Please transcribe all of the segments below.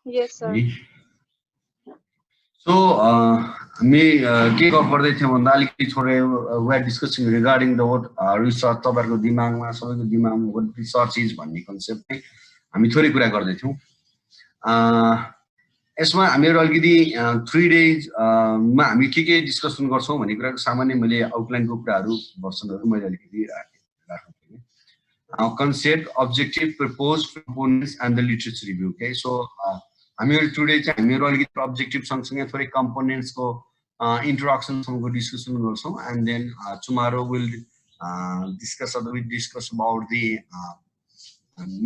Yes, sir. So, हामी के गर्दै थियौँ भन्दा अलिकति थोरै we are discussing regarding the what research तपाईहरुको दिमागमा सबैको दिमागमा व्हाट रिसर्च इज भन्ने कन्सेप्ट चाहिँ हामी थोरै कुरा गर्दै थियौँ यसमा हामीहरु अलिकति 3 डेज मा हामी के डिस्कसन गर्छौं भन्ने कुराको सामान्य मैले आउटलाइनको कुराहरु भर्सनहरु मैले अलिकति राखेको थिएँ concept, objective, proposed, components, and the literature review. Okay, so हामीहरु टुडे चाहिँ हामीहरु अलिकति objective सँगसँगै थोरै components को introduction सँगको discussion गर्छौं and then tomorrow we'll discuss about the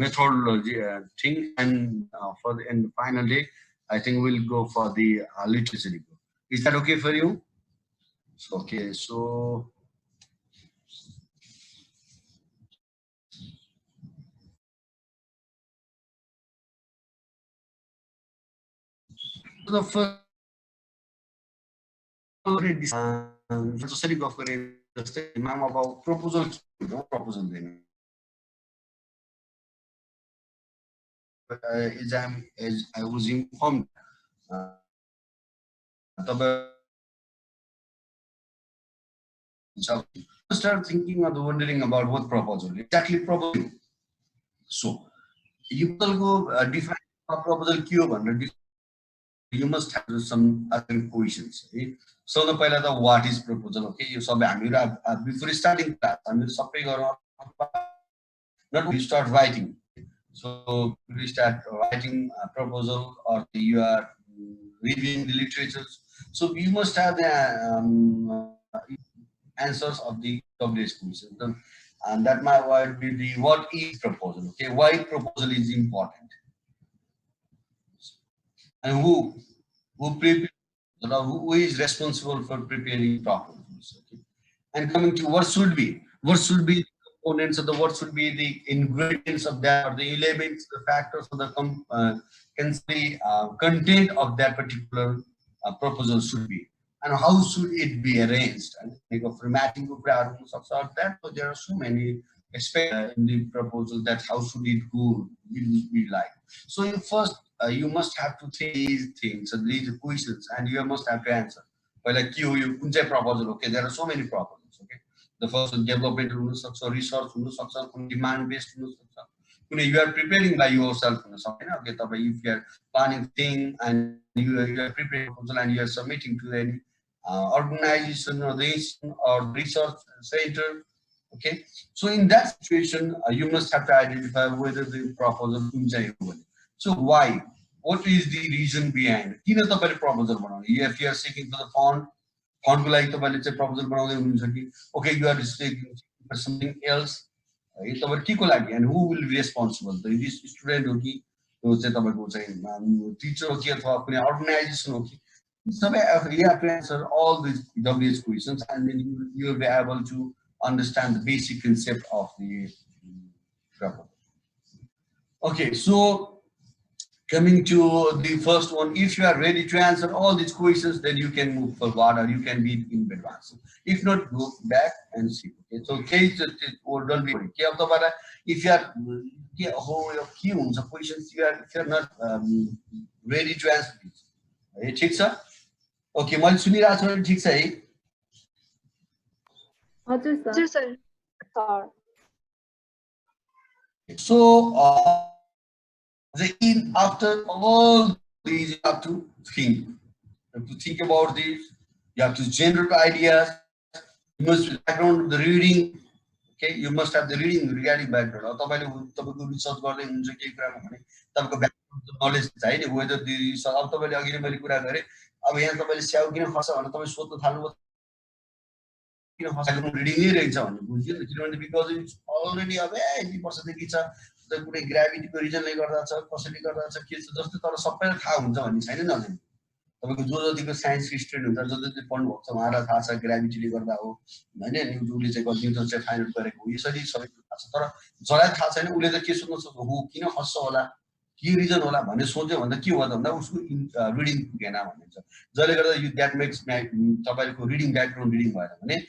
methodology thing and for the final day I think we'll go for the literature review. Is that okay for you? Okay, so the first जसरी गफ गरे जस्तै माम about proposal proposal दिन as I was informed start thinking or wondering about what proposal exactly proposal. So you will go define a proposal के हो भनेर you must have some other questions. Okay? So the पहिला what is proposal? Okay, you sabi before starting class, not we start writing. So we start writing a proposal or you are reviewing the literature. So you must have the answers of the WS question. And that might be the what is proposal. Okay, why proposal is important. And who is responsible for preparing proposals. Okay? And coming to what should be the components of the what should be the ingredients of that or the elements, the factors of the content of that particular proposal should be, and how should it be arranged. And like a formatting of that, so there are so many aspects in the proposal that how should it go will be like. So you first you must have to think these things and these questions and you must have to answer. Well, like you proposal, okay, there are so many proposals. Okay, the first development research demand based you are preparing by yourself. Okay, if you are planning thing and you are preparing proposal and you are submitting to any organization or research center. Okay, so in that situation you must have to identify whether the proposal. So why? What is the reason behind? Proposal if you are seeking for the fund like proposal okay, you are seeking for something else. And who will be responsible? The student teacher organization. So you have to answer all these WH questions and then you will be able to understand the basic concept of the proposal. Okay, so coming to the first one, if you are ready to answer all these questions, then you can move forward or you can be in advance. If not, go back and see. Okay, so don't be worried. If you are questions, if you are not ready to answer these. Okay, sir? Okay, मैले सुनिरहेको छु ठीक छ है? हजुर sir. So after all these, you have to think. You have to think about this. You have to generate ideas. You must background the reading. Okay, you must have the reading regarding background. Research knowledge whether the because it's already कुनै ग्राभिटीको रिजनले गर्दा छ कसैले गर्दा छ के छ जस्तो तर सबैलाई थाहा हुन्छ भन्ने छैन नि अझै तपाईको जो जतिको साइन्सको स्टुडेन्ट हुन्छ जति पढ्नु भएको छ उहाँलाई थाहा छ ग्राभिटीले गर्दा हो हैन न्युटनले चाहिँ न्युटन चाहिँ फाइन्ड आउट गरेको हो यसरी सबैको थाहा छ तर जसलाई थाहा छैन उले त के सोच्न सक्छ हो किन खस्छ होला के रिजन होला भन्ने सोच्यो भन्दा के हो त भन्दा उसको रिडिङ पुगेन भनिन्छ जसले गर्दा यु दैट मेक्स तपाईको रिडिङ ब्याकग्राउन्ड रिडिङ भएन भने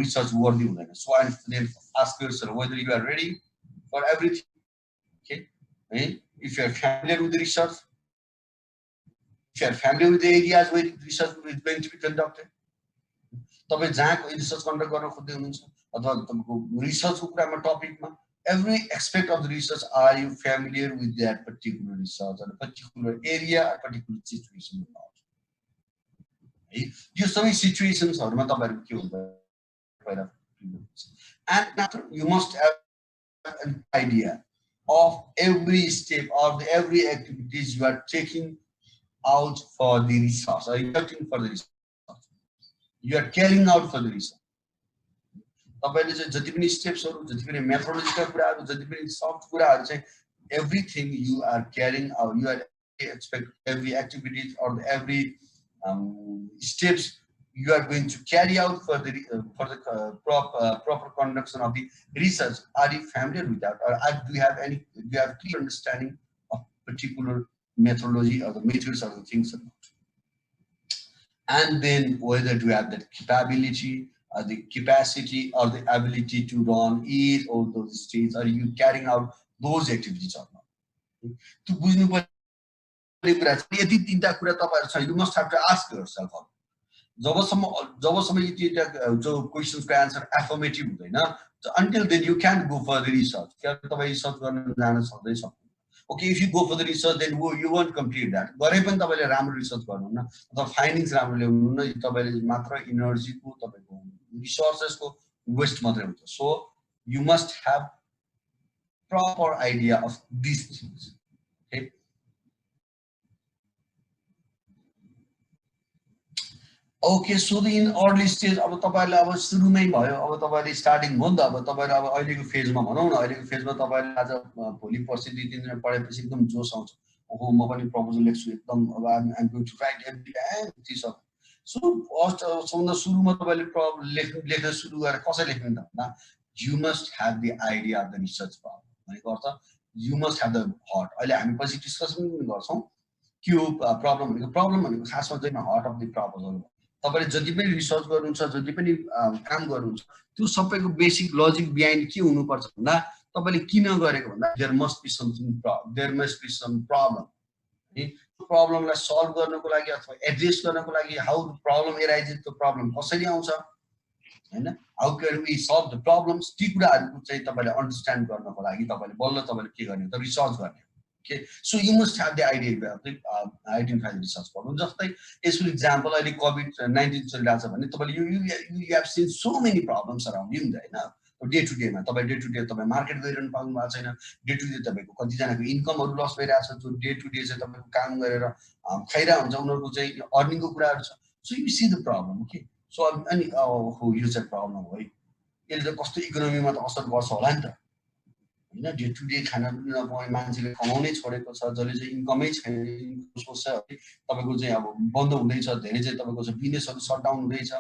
रिसर्च वर्दी हुँदैन so and then ask yourself whether you are ready for everything. Okay, if you are familiar with the research, if you are familiar with the areas where research is going to be conducted, तपाईं जहाँको research conduct गर्न खोज्दै हुनुहुन्छ अथवा तपाईको रिसर्चको कुरामा टपिकमा every aspect of the research, are you familiar with that particular research or a particular area or particular situation or not? यो सबै सिचुएसन्सहरुमा तपाईहरु के हुन्छ पहिला and now you must have an idea of every step of every activities you are taking out for the research or conducting for the research, you are carrying out for the research. तपाईले चाहिँ जति पनि स्टेप्सहरु जति पनि मेथोडोलोजिकल कुराहरु जति पनि soft कुराहरु चाहिँ everything you are carrying out, you are expect every activities or every steps you are going to carry out for the proper conduction of the research. Are you familiar with that, or do you have clear understanding of particular methodology or the methods or the things or not? And then whether you have that capability or the capacity or the ability to run each of those stages, are you carrying out those activities or not? To बुझ्नु पर्ने कुरा चाहिँ यदि तीनटा कुरा तपाईहरु छ, you must have to ask yourself. जबसम्म यो तीनटा जो क्वेशन्सको आन्सर अफर्मेटिभ हुँदैन, until then you can't go for the research. क्या तपाई रिसर्च गर्न जान सक्दै सक्दैन. Okay, if you go for the research, then you won't complete that. गरे पनि तपाईले राम्रो रिसर्च गर्नुहुन्न अथवा फाइन्डिङ्स राम्रो ल्याउनुहुन्न, तपाईले मात्र एनर्जीको तपाईको रिसोर्सेसको वेस्ट मात्रै हुन्छ. So you must have proper idea of these things. Okay. Okay, so in early stage अब तपाईले अब सुरुमै भयो, अब तपाईले स्टार्टिङ हो नि त, अब तपाईले अब अहिलेको फेजमा भनौं न, अहिलेको फेजमा तपाईले आज भोलि पर्सि 2-3 दिन पढेपछि एकदम जोश आउँछ. ओहो म पनि प्रपोजल लेख्छु एकदम, अब I'm going to write everything. So सबभन्दा सुरुमा तपाईले लेख्न सुरु गरे कसरी लेख्नु त भन्दा, you must have the idea of the research problem. भनेको अर्थ you must have the heart. अहिले हामी पछि डिस्कसन गर्छौं के हो प्रब्लम भनेको खासमा चाहिँ हार्ट अफ द प्रपोजल हो. तपाईले जति पनि रिसर्च गर्नुहुन्छ, जति पनि काम गर्नुहुन्छ, त्यो सबैको बेसिक लजिक बिहाइन्ड के हुनु पर्छ भन्दा तपाईले किन गरेको भन्दा there must be some problem. है प्रब्लमलाई सल्भ गर्नको लागि अथवा एड्रेस गर्नको लागि हाउ द प्रब्लम एराइजेस, त्यो प्रब्लम कसरी आउँछ हैन, how can we solve the problems, ती कुराहरु चाहिँ तपाईले अन्डरस्ट्यान्ड गर्नको लागि तपाईले बल्ल तपाईले के गर्ने त रिसर्च गर्ने. Okay, so you must have the idea of the identify the research problem. Just like as for example, like COVID-19 चलिरहेको छ भने तपाईले you have seen so many problems around you हैन. डे टु डेमा तपाईं day to day तपाईं market गइरहनु पाउनु भएको छैन, डे टु डे तपाईको कति जनाको इन्कमहरु लस भइरहेछ, जो डे टु डे चाहिँ तपाईको काम गरेर खाइरा हुन्छ, उनीहरुको चाहिँ अर्निङको कुराहरु छ. So you see the problem. Okay, so अनि हो यो चाहिँ प्रब्लम हो है, यसले त कस्तो इकोनोमीमा त असर गर्छ होला नि त हैन. डे टु डे खाना पनि नपाउने मान्छेले कमाउनै छोडेको छ, जसले चाहिँ इन्कमै छैन, सोच्छ तपाईको चाहिँ अब बन्द हुँदैछ, धेरै चाहिँ तपाईको चाहिँ बिजनेसहरु शट डाउन हुँदैछ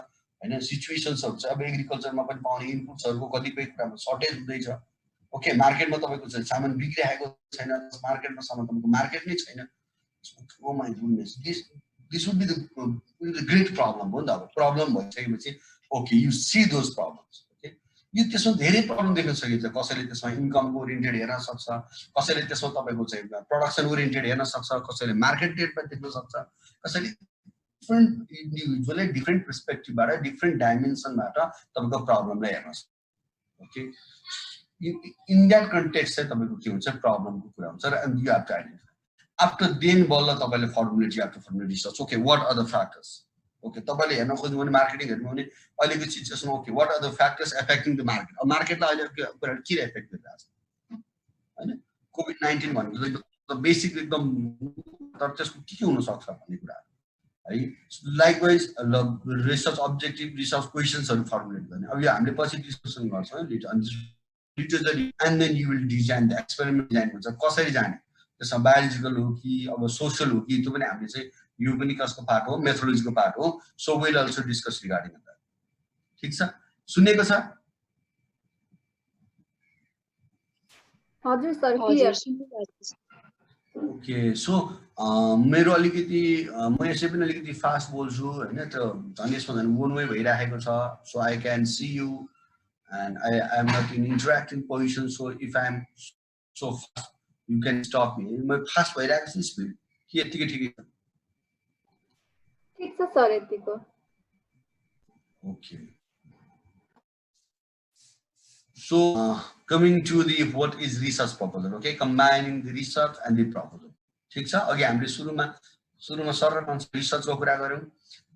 हैन. सिचुएसन्सहरु चाहिँ अब एग्रिकल्चरमा पनि पाउने इनपुट्सहरुको कतिपय कुरामा सर्टेज हुँदैछ. ओके, मार्केटमा तपाईको चाहिँ सामान बिग्रिरहेको छैन, मार्केटमा सामान तपाईको मार्केट नै छैन. Oh my goodness, this would be the great problem हो नि त. अब प्रब्लम भइसकेपछि okay you see those problems. यो त्यसमा धेरै प्रब्लम देख्न सकिन्छ. कसैले त्यसमा इन्कम ओरिएन्टेड हेर्न सक्छ, कसैले त्यसमा तपाईको चाहिँ प्रोडक्सन ओरिएन्टेड हेर्न सक्छ, कसैले मार्केट डेटमा देख्न सक्छ, कसैले डिफरेन्ट इन्डिभिजुअली डिफरेन्ट पर्सपेक्टिभबाट डिफरेन्ट डाइमेन्सनबाट तपाईको प्रब्लमलाई हेर्न सक्छ. ओके, इन दैट कन्टेक्स्ट चाहिँ तपाईको के हुन्छ, प्रब्लमको कुरा हुन्छ र you have to identify. After then बल्ल तपाईले formulate after formulate research. Okay, what are the factors. Okay, तपाईले हेर्न खोज्नु भने मार्केटिङ हेर्नु भने अहिलेको सिचुएसनमा okay what are the factors affecting the market. अब मार्केटलाई अहिले कुरा के एफेक्ट गरिरहेछ हैन, कोभिड-19 भनेको त बेसिक एकदम, तर त्यसको के हुन सक्छ भन्ने कुरा है. लाइकवाइज रिसर्च अब्जेक्टिभ, रिसर्च क्वेशन्सहरु फर्मुलेट गर्ने. अब यो हामीले पछि डिस्कसन गर्छौँ literally. And then you will design the experiment. Design हुन्छ कसरी जाने, त्यसमा बायोलोजिकल हो कि अब सोशल हो कि, त्यो पनि हामीले चाहिँ यो पनि कसको पार्ट हो, मेथोडोलोजीको पार्ट हो. So will also discuss regarding that. ठीक छ, सुनेको छ? हजुर सर, क्लियर. ओके, सो मेरो अलिकति म यसै पनि अलिकति फास्ट बोल्छु हैन, त्यो झन् यसमा झन् वनवे भइराखेको छ. So I can see you and I am not in interacting position. So if I am so fast you can stop me. म फास्ट भइरहेको छु स्पिड कि यतिकै ठिकै छ? ठिक छ सर यतिको. Okay. So coming to the what is research proposal, okay, combining the research and the proposal. ठिक छ, अघि हामीले सुरुमा सरल रिसर्चको कुरा गर्यौं,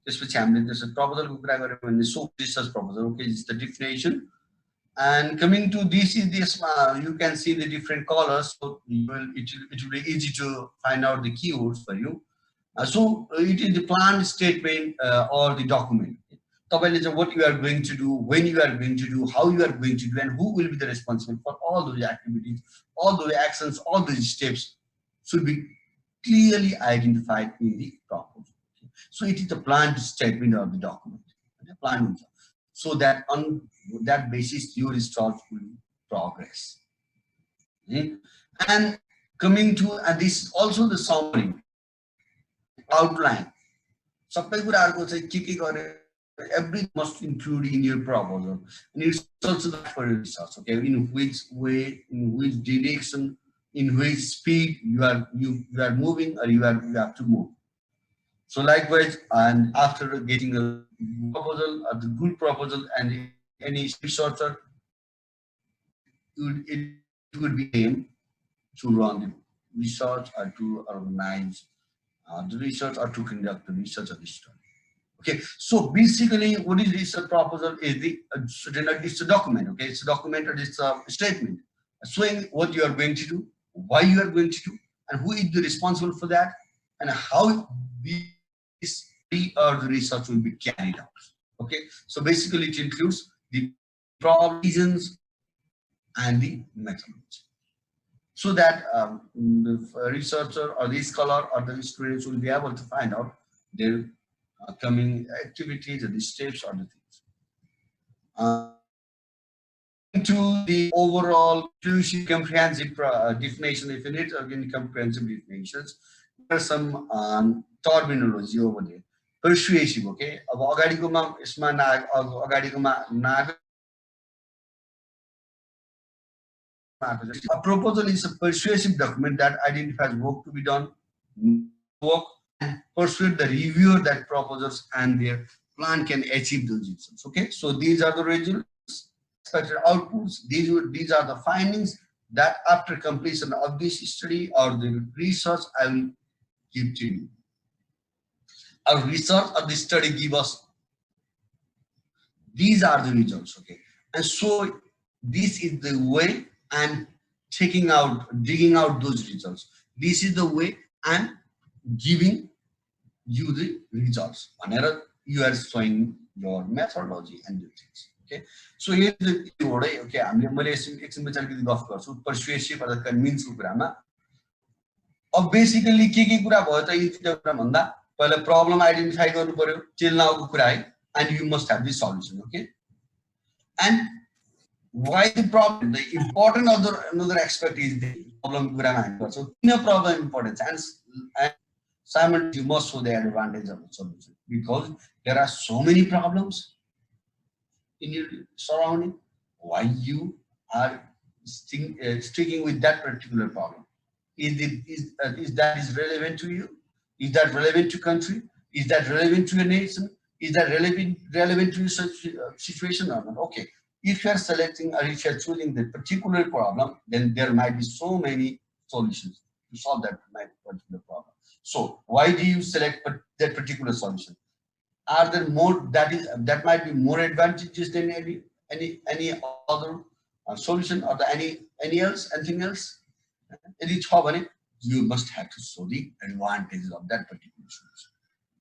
त्यसपछि हामीले त्यसको प्रपोजलको कुरा गर्यौं भने so research proposal, okay, is the definition. And coming to this is this, you can see the different colors, so it will be easy to find out the keywords for you. So it is the plan statement or the document. What you are going to do, when you are going to do, how you are going to do, and who will be the responsible for all those activities, all those actions, all those steps should be clearly identified in the proposal. So it is the planned statement of the document, the plan, so that on that basis your research will progress. And coming to, and this is also the summary, outline. सबै कुराहरुको चाहिँ के गरे, everything must include in your proposal, and it's also the for research, okay, in which way, in which direction, in which speed you are moving, or you have to move. So likewise, and after getting a proposal or the good proposal, and any researcher, it would be aim to run the research or to organize the research or to conduct the research of the study. Okay, so basically, what is research proposal? Is the it's a document. Okay, it's a document or it's a statement showing what you are going to do, why you are going to do, and who is the responsible for that, and how this or the research will be carried out. Okay, so basically, it includes the reasons and the methodology, so that the researcher or the scholar or the students will be able to find out their coming activities or the steps or the things. To the overall inclusive comprehensive definition, if you need again comprehensive definitions, there are some terminology over there. Persuasive, okay. A proposal is a persuasive document that identifies work to be done, work, and persuade the reviewer that proposals and their plan can achieve those results. Okay, so these are the results, expected outputs. These are the findings that after completion of this study or the research I will give to you. Our research or the study give us these are the results. Okay, and so this is the way I'm digging out those results. This is the way I'm giving you the results. Whenever you are showing your methodology and the things. Okay, so here the okay, I'm persuasive or convince कुरामा. अब basically के कुरा भयो त यति कुरा भन्दा पहिला problem identify गर्नु पर्यो, till now कुरा है, and you must have the solution. Okay, and why the problem? The important another aspect is the problem कुरामा हामी गर्छौं. किन problem important, and simultaneously you must show the advantage of the solution, because there are so many problems in your surrounding. Why you are sticking with that particular problem? Is that relevant to you? Is that relevant to country? Is that relevant to your nation? Is that relevant to your situation or not? Okay, if you are selecting or if you are choosing the particular problem, then there might be so many solutions to solve that particular problem. So why do you select that particular solution? Are there more that might be more advantageous than any other solution or anything else? You must have to show the advantages of that particular solution,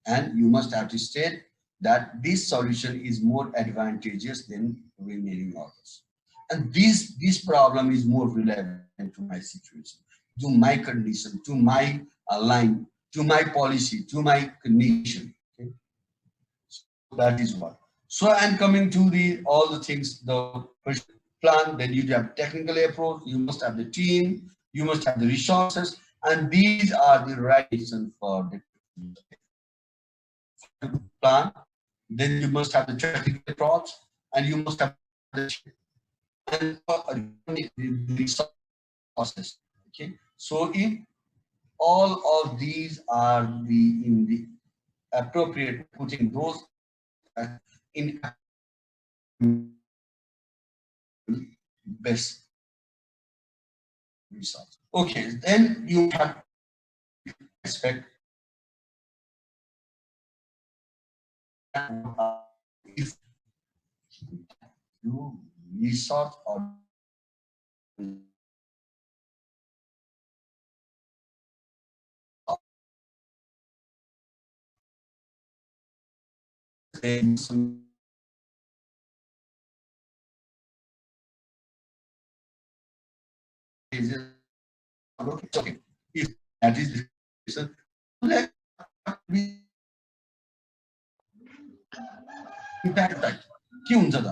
and you must have to state that this solution is more advantageous than remaining others, and this problem is more relevant to my situation, to my condition, to my line, to my policy, to my condition. Okay? So that is what. So, and coming to all the things, the plan, then you have technical approach, you must have the team, you must have the resources, and these are the right reason for the plan. Then you must have the technical approach, and you must have the resources. Okay, so if all of these are in the appropriate putting those in best results. Okay, then you have expect if you research or some okay, if that is the reason, let me impact that. के हुन्छ त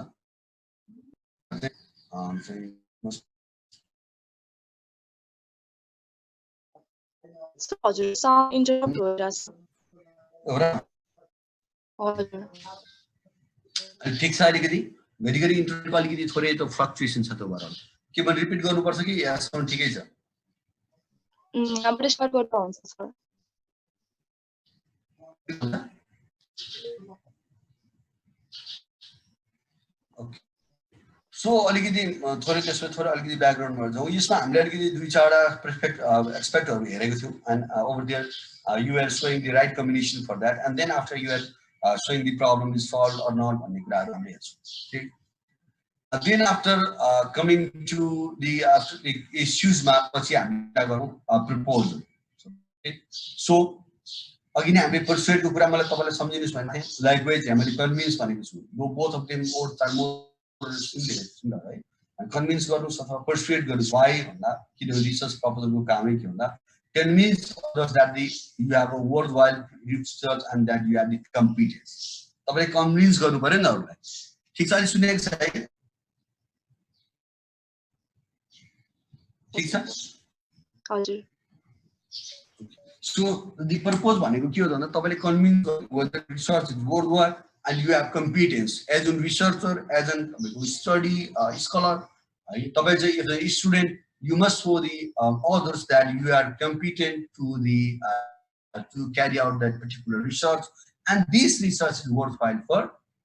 हजुर sound interrupt भइरहेछ हजुर ठिक छ अलिकति घरिघरि इन्टरनेटको अलिकति थोरै त फ्लक्चुएसन छ त्यो भएर के मैले रिपिट गर्नुपर्छ कि या साउन्ड ठिकै छ हामीले स्टार्ट गर्दा हुन्छ सर ओके सो अलिकति थोरै त्यसमा थोरै अलिकति ब्याकग्राउन्डमा जाउँ यसमा हामीले अलिकति दुई चारवटा एक्सपेक्टहरू हेरेको थियौँ and over there you are showing the right combination for that and then after you are showing the problem is solved or not भन्ने कुराहरू हामीले हेर्छौँ ठीक then after coming to the issues मा पछि हामी कुरा गरौँ proposal so अघि नै हामीले persuade को कुरा मलाई तपाईलाई सम्झिनुस् भने likewise हामीले convince भनेको छु no both of them or similar है convince गर्नुस् अथवा persuade गर्नुस् why भन्दा किनभने research proposal को कामै के भन्दा convince others that you have a worthwhile research and that you have the competence तपाईले convince गर्नु पर्यो नि अरूलाई ठीक छ अहिले सुनेको छ है ठीक छ हजुर so the purpose भनेको के हो भन्दा तपाईले convince whether research is worthwhile and you have competence as a researcher as an study scholar है तपाई चाहिँ as a student you must show the others that you are competent to the to carry out that particular research and this research is worthwhile for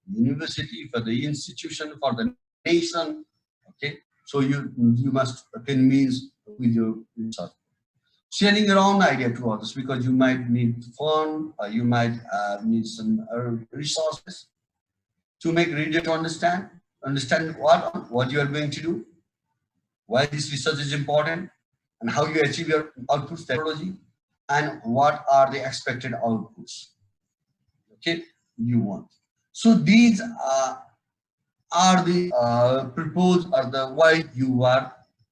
university for the institution for the nation okay so you must convince with your research sharing your own idea to others because you might need fund you might need some resources to make reader to understand what you are going to do why this research is important and how you achieve your outputs technology and what are the expected outputs okay you want so these are the proposed or the why you are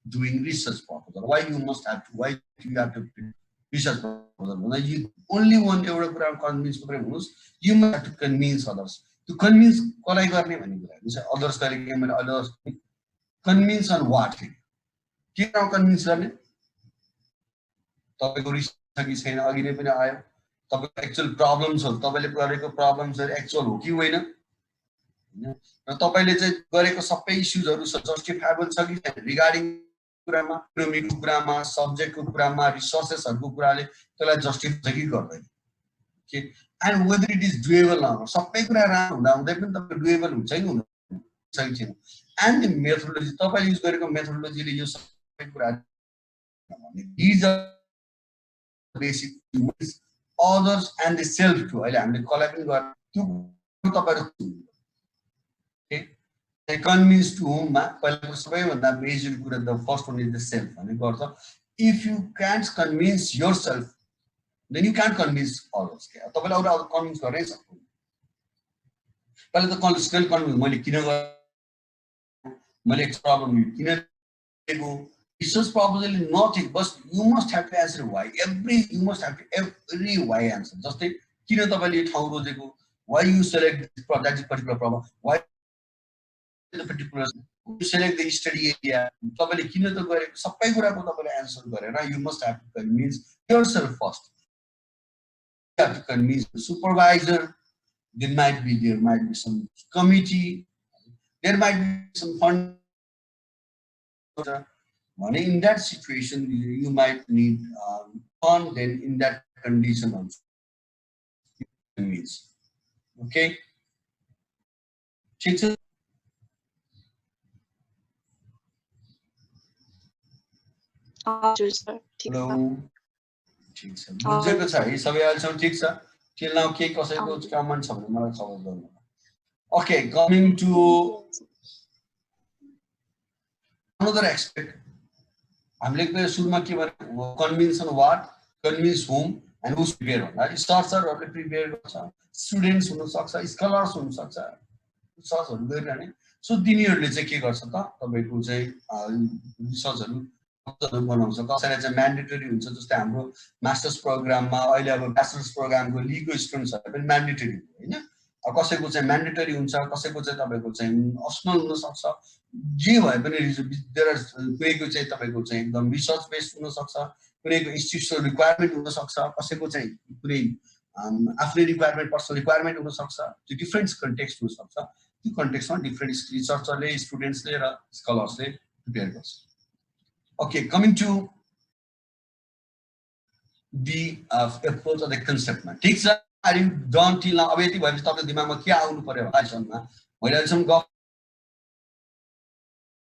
doing research proposal why you must have to why you have to research proposal you only one एउटा कुरा convince मात्रै हुनुस् you must have to convince others to convince कसलाई गर्ने भन्ने कुरा हुन्छ others कहिले के मैले others convince on what के कन्भिन्स गर्ने तपाईको रिसर्च कि छैन अघि नै पनि आयो तपाईको एक्चुअल प्रब्लम्सहरु तपाईले गरेको प्रब्लम्सहरु एक्चुअल हो कि होइन र तपाईले चाहिँ गरेको सबै इश्यूजहरु जस्टिफाएबल छ कि छैन रिगार्डिङ कुरामा इकोनोमिकको कुरामा सब्जेक्टको कुरामा रिसोर्सेसहरुको कुराले त्यसलाई जस्टिफाई कि गर्दैन के and whether it is doable न सबै कुरा राम्रो हुँदा हुँदै पनि तपाईको डुएबल हुन्छ कि हुँदैन छैन एन्ड द मेथोडोलोजी तपाईले युज गरेको मेथोडोलोजीले यो सबै कुरा these are basic humans others and the self too अहिले हामीले कलाई पनि गरे त्यो तपाईहरु okay they convince to whom मा पहिलाको सबैभन्दा मेजर कुरा the first one is the self भनेको अर्थ if you can't convince yourself then you can't convince others के तपाईले अरु कन्भिन्स गर्नै सक्दैन पहिला त कन्भिन्स मैले किन गरेँ मैले एक प्रब्लम किन लिएको research proposal is nothing but you must have to answer why you must have to every why answer जस्तै किन तपाईले ठाउँ रोजेको why you select that particular problem why the particular you select the study area तपाईले किन त गरेको सबै कुराको तपाईले आन्सर गरेर you must have to convince yourself first you have to convince the supervisor there might be some committee there might be some fund in that situation you might need fund then in that condition also means. Okay, ठीक छ हजुर sir ठीक छ hello ठीक छ बुझेको छ है सबै अहिलेसम्म ठीक छ till now के कसैको कमेन्ट छ भने मलाई खबर गर्नु okay coming to another aspect हामीले सुरुमा के भने convince on what convince whom and who's prepare होला रिसर्चरहरुले प्रिपेयर गर्छ स्टुडेन्ट्स हुन सक्छ स्कलर्स हुन सक्छ रिसर्चहरु गरिरहने सो तिनीहरुले चाहिँ के गर्छ त तपाईको चाहिँ रिसर्चहरु बनाउँछ कसैले चाहिँ म्यान्डेटरी हुन्छ जस्तै हाम्रो मास्टर्स प्रोग्राममा अहिले अब ब्याचलर्स प्रोग्रामको लिगल स्टुडेन्ट्सहरु पनि म्यान्डेटरी हो हैन कसैको चाहिँ म्यान्डेटरी हुन्छ कसैको चाहिँ तपाईको चाहिँ अप्सनल हुन सक्छ जे भए पनि कुनैको चाहिँ तपाईको चाहिँ एकदम रिसर्च बेस्ड हुन सक्छ कुनैको इन्स्टिट्युसनल रिक्वायरमेन्ट हुन सक्छ कसैको चाहिँ कुनै आफ्नै रिक्वायरमेन्ट पर्सनल रिक्वायरमेन्ट हुन सक्छ त्यो डिफरेन्ट कन्टेक्स्ट हुन सक्छ त्यो कन्टेक्स्टमा डिफरेन्ट रिसर्चरले स्टुडेन्ट्सले र स्कलर्सले प्रिपेयर गर्छ okay coming to the approach of the concept ma ठीक छ are you done till now अब यति भएपछि तपाईको दिमागमा के आउनु पर्यो अहिलेसम्म मैले अहिलेसम्म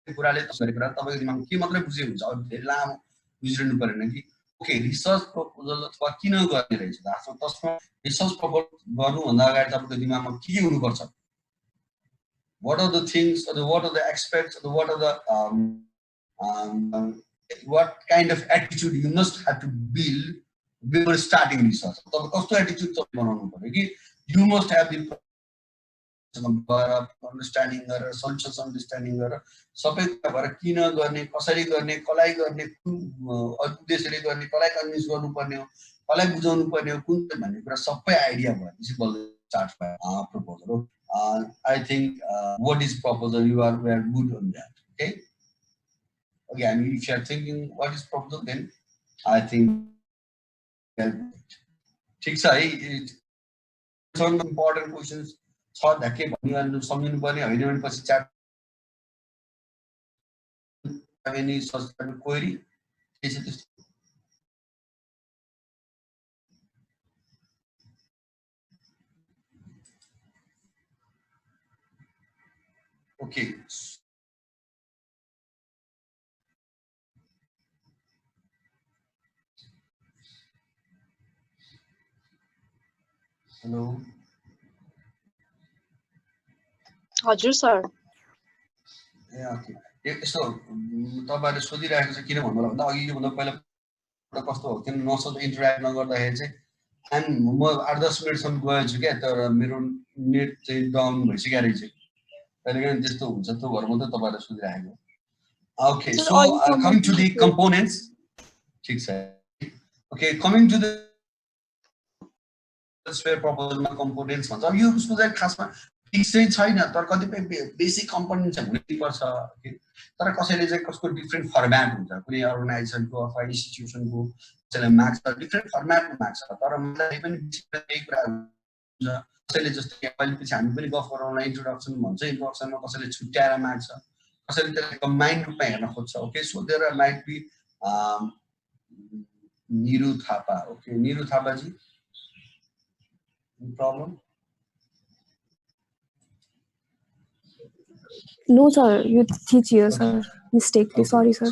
कुराले त्यसरी कुरा तपाईको दिमागमा के मात्रै बुझे हुन्छ अब धेरै लामो बुझिरहनु पर्दैन कि ओके रिसर्च प्रपोजल अथवा किन गर्ने रहेछ त्यसमा रिसर्च प्रपोजल गर्नु भन्दा अगाडि तपाईको दिमागमा के हुनु पर्छ what are the things or what are the aspects or what are the what kind of attitude you must have to build before starting research तब कस्तो एटिट्युड चाहिँ बनाउनु पर्यो कि you must have the understanding गरेर solutions understanding गरेर सबै कुरा किन गर्ने कसरी गर्ने कसलाई गर्ने कुन उद्देश्यले गर्ने कसलाई कन्भिन्स गर्नुपर्ने हो कसलाई बुझाउनु पर्ने हो कुन भन्ने कुरा सबै आइडिया भएपछि बल्ल स्टार्ट भयो proposal I think what is proposal we are good on that okay again if you are thinking what is proposal then I think ठीक छ है some important questions छ धक्के भन्नु सम्झिनु पर्ने होइन भने पछि च्याट any such query के छ त्यस्तो okay hello हजुर सर ए ओके यस्तो तपाईहरुले सोधिरहेको छ किन भन्नु होला भन्दा अघि यो भन्दा पहिला कस्तो हो किन नसोध इन्टरेक्ट नगर्दाखेरि चाहिँ and म 8-10 मिनेटसम्म गएछु क्या तर मेरो नेट चाहिँ डाउन भइसक्यो रहेछ कहिलेकाहीँ त्यस्तो हुन्छ त्यो भएर मात्रै तपाईहरुले सोधिरहेको okay so coming to the components ठीक छ okay coming to the spare प्रपोजलमा कम्पोनेन्ट्स भन्छ अब यो उसको चाहिँ खासमा फिक्स चाहिँ छैन तर कतिपय बेसिक कम्पोनेन्ट चाहिँ हुनै पर्छ तर कसैले चाहिँ कसको डिफरेन्ट फर्म्याट हुन्छ कुनै अर्गनाइजेसनको अथवा इन्स्टिट्युसनको कसैले माग्छ डिफरेन्ट फर्म्याटमा माग्छ तर मलाई पनि त्यही कुरा हुन्छ कसैले जस्तै अहिले पछि हामी पनि गफ गरौँला इन्ट्रोडक्सन भन्छ इन्ट्रोडक्सनमा कसैले छुट्याएर माग्छ कसैले त्यसलाई कम्बाइन्ड रूपमा हेर्न खोज्छ okay so there might be Niru Thapa okay Niru Thapa ji problem no sir you teach here sir mistakenly okay. Sorry sir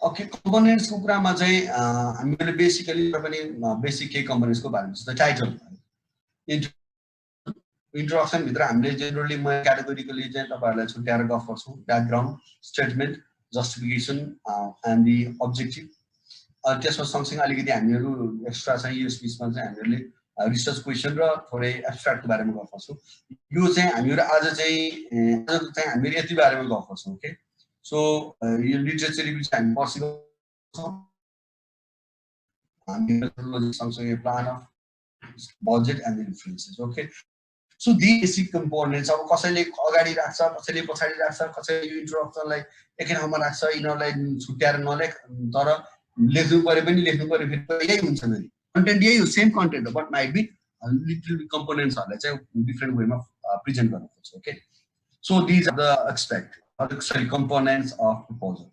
okay components को कुरामा चाहिँ हामीले बेसिकली पनि बेसिक के components को बारेमा जस्तै टाइटल इन्ट्रोडक्सन भित्र हामीले जेनरली म क्याटेगोरिकली चाहिँ तपाईहरुलाई छुट्याएर गफ गर्छु background statement justification and the objective त्यसमा सँगसँगै अलिकति हामीहरु एक्स्ट्रा चाहिँ यो स्पिचमा चाहिँ हामीहरुले रिसर्च क्वेशन र थोरै एब्स्ट्र्याक्टको बारेमा गफ गर्छौं यो चाहिँ हामीहरु आज चाहिँ हामीहरु यति बारेमा गफ गर्छौं ओके सो यो लिटरेचर रिभ्यू चाहिँ हामी पर्सिबल छौं हामीहरु सँगसँगै plan of budget and influences okay so the basic components अब कसैले अगाडि राख्छ कसैले पछाडी राख्छ कसैले यो इन्ट्रोडक्सनलाई एकै ठाउँमा राख्छ यिनीहरुलाई छुट्याएर नलेख तर लेख्नु पर्यो पनि लेख्नु पर्यो फेरि यही हुन्छ नि कन्टेन्ट यही हो सेम कन्टेन्ट हो बट माइट बी लिटल कम्पोनेन्ट्सहरुलाई चाहिँ डिफरेन्ट वेमा प्रेजेन्ट गर्नुपर्छ okay so these are the expect sorry components of proposal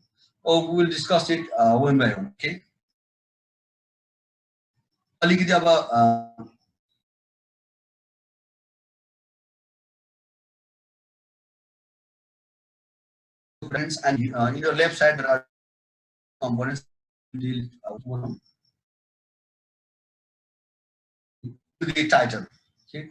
we will discuss it one by one okay अलिकति अब components, and in your left side there are components. Deal the title. Okay.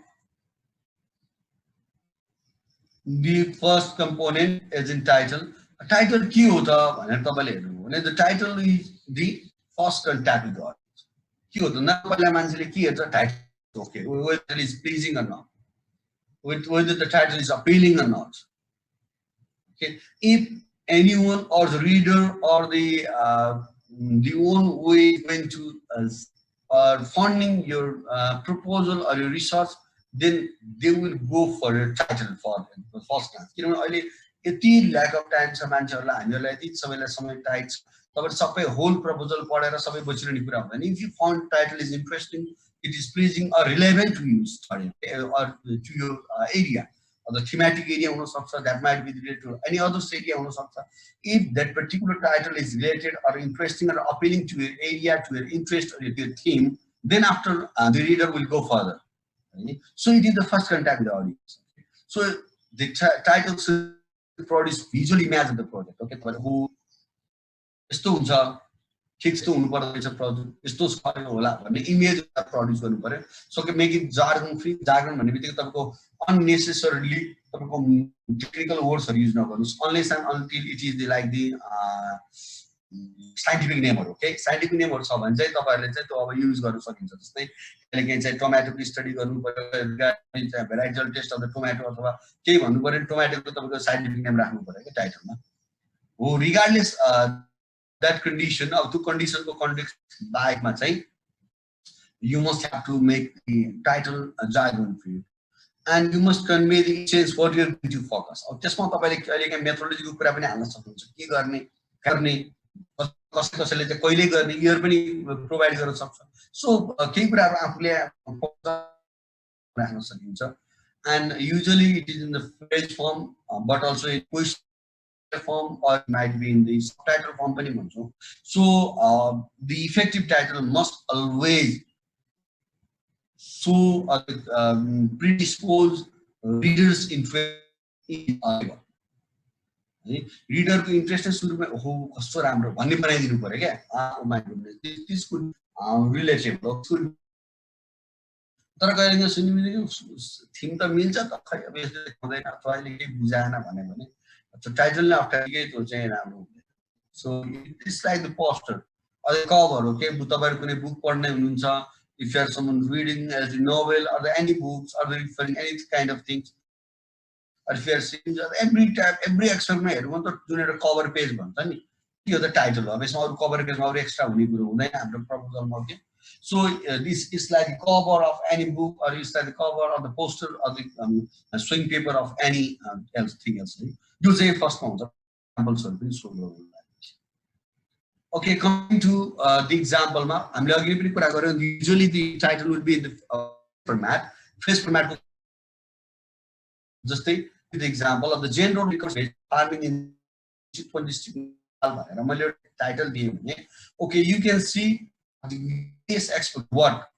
The first component is in title. A title के हो त भनेर तपाईले हेर्नु. The title is the first contact with the audience. के हो त न पहिला मान्छेले के हेर्छ title. Okay, whether it is pleasing or not, whether the title is appealing or not. Okay, if anyone or the reader or the one who is going to funding your proposal or your research, then they will go for a title for the first time. You know, यति lack of time छ मान्छेहरुलाई हामीहरुलाई यति सबैलाई समय tight छ तपाईले सबै whole proposal पढेर सबै बुझिरहने कुरा हुँदैन. If you found title is interesting, it is pleasing or relevant to you study or to your area or the thematic area हुन सक्छ, that might be related to any other area हुन सक्छ. If that particular title is related or interesting or appealing to your area, to your interest or to your theme, then after the reader will go further. So it is the first contact with the audience. So the title should produce visual image of the project. Okay, who यस्तो हुन्छ ठीक यस्तो हुनु पर्छ project यस्तो छ होला भन्ने इमेज प्रोड्युस गर्नु पर्यो. सो के make it jargon free. Jargon भन्ने बित्तिकै तपाईको अननेसेसरीली तपाईको टेक्निकल वर्ड्सहरु युज नगर्नुस् unless and until it is like the scientific नेमहरु. ओके, साइन्टिफिक नेमहरु छ भने चाहिँ तपाईहरुले चाहिँ त्यो अब युज गर्न सकिन्छ. जस्तै कहिलेकाहीँ चाहिँ टोमेटोको स्टडी गर्नु पर्यो, varietal test of the tomato अथवा केही भन्नु पर्यो टोमेटोको तपाईको साइन्टिफिक नेम राख्नु पर्यो के टाइटलमा हो. Regardless that condition of the condition को context बाहेकमा चाहिँ you must have to make the title a jargon for you and you must convey the essence what you are going to focus. अब त्यसमा तपाईले कहिलेकाहीँ मेथोडोलोजीको कुरा पनि हाल्न सक्नुहुन्छ. के गर्ने कसैले चाहिँ कहिले गर्ने इयर पनि प्रोवाइड गर्न सक्छ. सो केही कुराहरु आफूले राख्न सकिन्छ. and usually it is in the phrase form but also in question form or it might be in the subtitle form. So the effective title must always so predispose readers interest in reader को interest सुरुमा हो कस्तो राम्रो भन्ने बनाइदिनु पर्यो क्या. oh my goodness, this could relatable. तर कहिलेकाहीँ सुन्ने थिम त मिल्छ त खै अब यसले हुँदैन अथवा अहिले केही बुझाएन भने so title ले अप्ठ्यारो त्यो चाहिँ राम्रो हुँदैन. So it's like the poster or the cover. Okay, तपाईहरु कुनै बुक पढ्ने हुनुहुन्छ, if you are someone reading as a novel or any books or referring any kind of things, or if you are seeing every time every aspect मा हेर्नु त जुन एउटा cover page भन्छ नि त्यो त टाइटल हो. अब यसमा अरु कभर पेजमा अरु एक्स्ट्रा हुने कुरो हुँदैन हाम्रो प्रपोजलमा. Okay, so this is like the cover of any book or it's like the cover of the poster or the swing paper of any thing else. You say first one example. Okay, coming to the example ma हामीले अघि पनि कुरा गर्यौं. Usually the title would be in the format, phrase format. जस्तै the example of the general records farming in Chitwan district भनेर मैले title दिए भने okay, you can see the various aspect what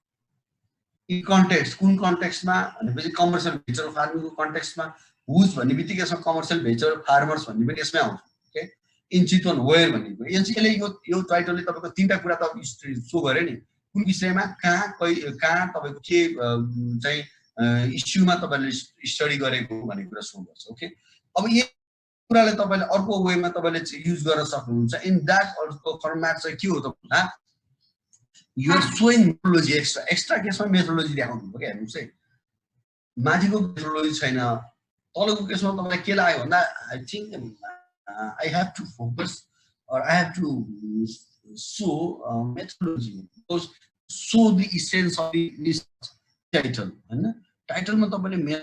in context कुन context मा भनेपछि commercial venture farming को context मा whose भन्ने बित्तिकै यसमा commercial venture farmers भन्ने पनि यसमै आउँछ. ओके, इन चितवन वेयर भन्ने कुरा यसले यो टाइटलले तपाईको तीनटा कुरा त सो गरे नि कुन विषयमा कहाँ तपाईको के चाहिँ इश्युमा तपाईले स्टडी गरेको भन्ने कुरा सो गर्छ. ओके, अब यो कुराले तपाईले अर्को वेमा तपाईले युज गर्न सक्नुहुन्छ. इन दैट अर्को फर्मेट चाहिँ के हो त भन्दा you are showing methodology extra केसमा मेथोडोलोजी देखाउनु पर्यो. हेर्नुस् है, माथिको मेथोडोलोजी छैन, तलको केसमा तपाईलाई के लाग्यो भन्दा I think I have to focus or I have to show methodology, because show the essence of the title. हैन, टाइटलमा तपाईले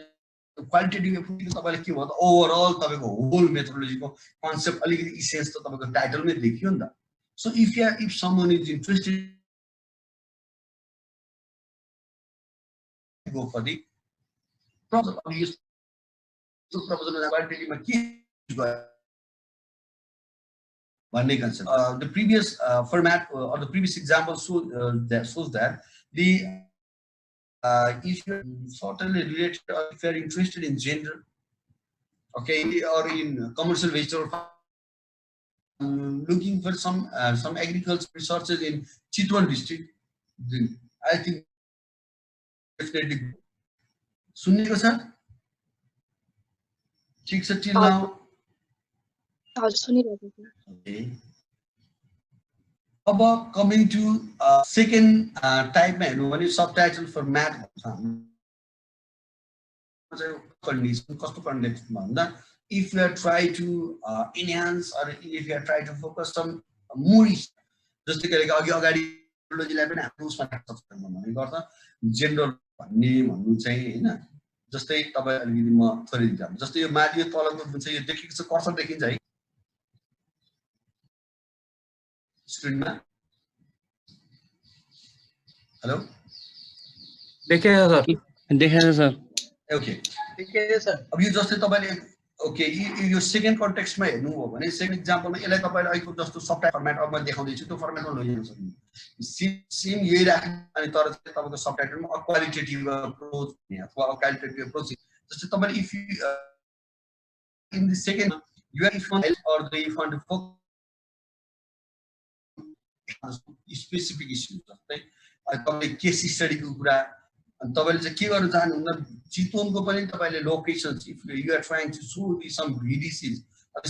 क्वालिटेटिभ एफर्ट तपाईले के भयो त ओभरअल तपाईको होल मेथोडोलोजीको कन्सेप्ट अलिकति इसेन्स त तपाईको टाइटलमै देखियो नि त. So if someone is interested, go for the proposal. Use the proposal as qualitative key one concept. The previous format or the previous example shows that the if you're certainly related or if you're interested in gender, okay, or in commercial vegetable looking for some agriculture resources in Chitwan district, then I think definitely. सुन्नेको छ? ठिक छ till now? हजुर सुनिरहेको छु। Okay. About coming to second type, subtitle for math. Condition, if you are trying to enhance or if you are trying to focus on more, just general name, जस्तै तपाईं अलिकति म थोरै दिन्छु जस्तै यो माथि यो तलको जुन चाहिँ यो देखेको छ कर्सर देखिन्छ है स्क्रिनमा हेलो देखेको छ सर ओके देखेको छ अब यो जस्तै तपाईले ओके यो सेकेन्ड कन्टेक्स्टमा हेर्नु हो भने सेकेन्ड एक्जाम्पलमा यसलाई तपाईले अहिले जस्तो सबटाइटल फर्मेट अब म देखाउँदै छु त्यो फर्मेटमा लगिन सक्नुहुन्छ सेम यही राख्नु अनि तर चाहिँ तपाईको सबटाइटलमा क्वालिटेटिभ अप्रोच अथवा क्वालिटेटिभ अप्रोच जस्तै तपाईले if you in the second you are if or the if want to focus specific issues जस्तै तपाईले केस स्टडीको कुरा अनि तपाईले चाहिँ के गर्न चाहनुहुन्छ चितवनको पनि तपाईले locations if you are trying to show the some VDCs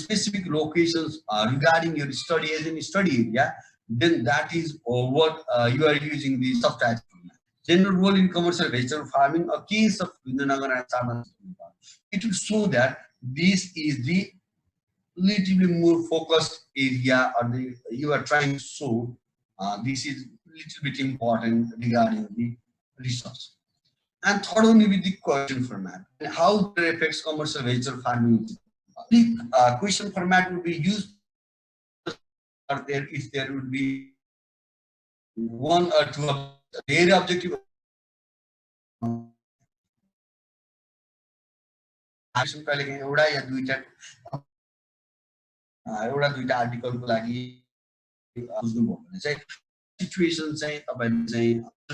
specific locations regarding your study as in study area then that is what you are using the subtitle. General role in commercial vegetable farming, a case of Vindanagar and Saman. It will show that this is the relatively more focused area or the you are trying to show this is little bit important regarding the resource. And third one will be the question format and how it affects commercial vegetable farming. The question format will be used there if there would be one or two very objective action कहिलेकाहीँ एउटा या दुईटा आर्टिकलको लागि बुझ्नुभयो भने चाहिँ situation चाहिँ तपाईले चाहिँ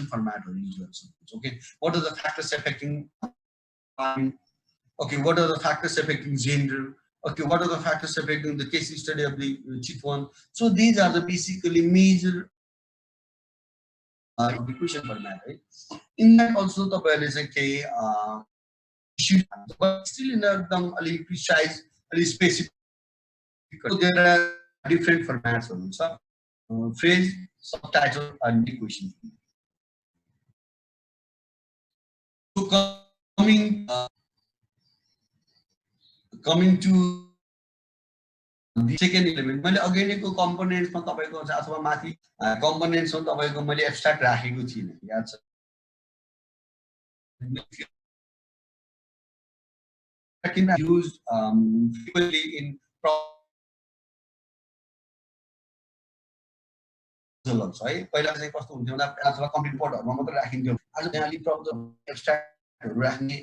फर्मेटहरु युज गर्न सक्नुहुन्छ okay what are the factors affecting okay what are the factors affecting gender okay what are the factors affecting the case study of the Chitwan so these are the basically major the question format right in that also तपाईले चाहिँ के issues but still in एकदम अलि precise अलि specific so there are different formats हुन्छ phrase subtitle and the question so coming to the second element मैले अघि नैको कम्पोनेन्ट्समा तपाईको अथवा माथि कम्पोनेन्ट्समा तपाईको मैले एब्स्ट्र्याक्ट राखेको थिएन याद छ used frequently in proposals है पहिला चाहिँ कस्तो हुन्थ्यो भन्दा अथवा कम्प्लिट रिपोर्टहरुमा मात्र राखिन्थ्यो आज यहाँ अलि प्रपोजल एब्स्ट्र्याक्ट राख्ने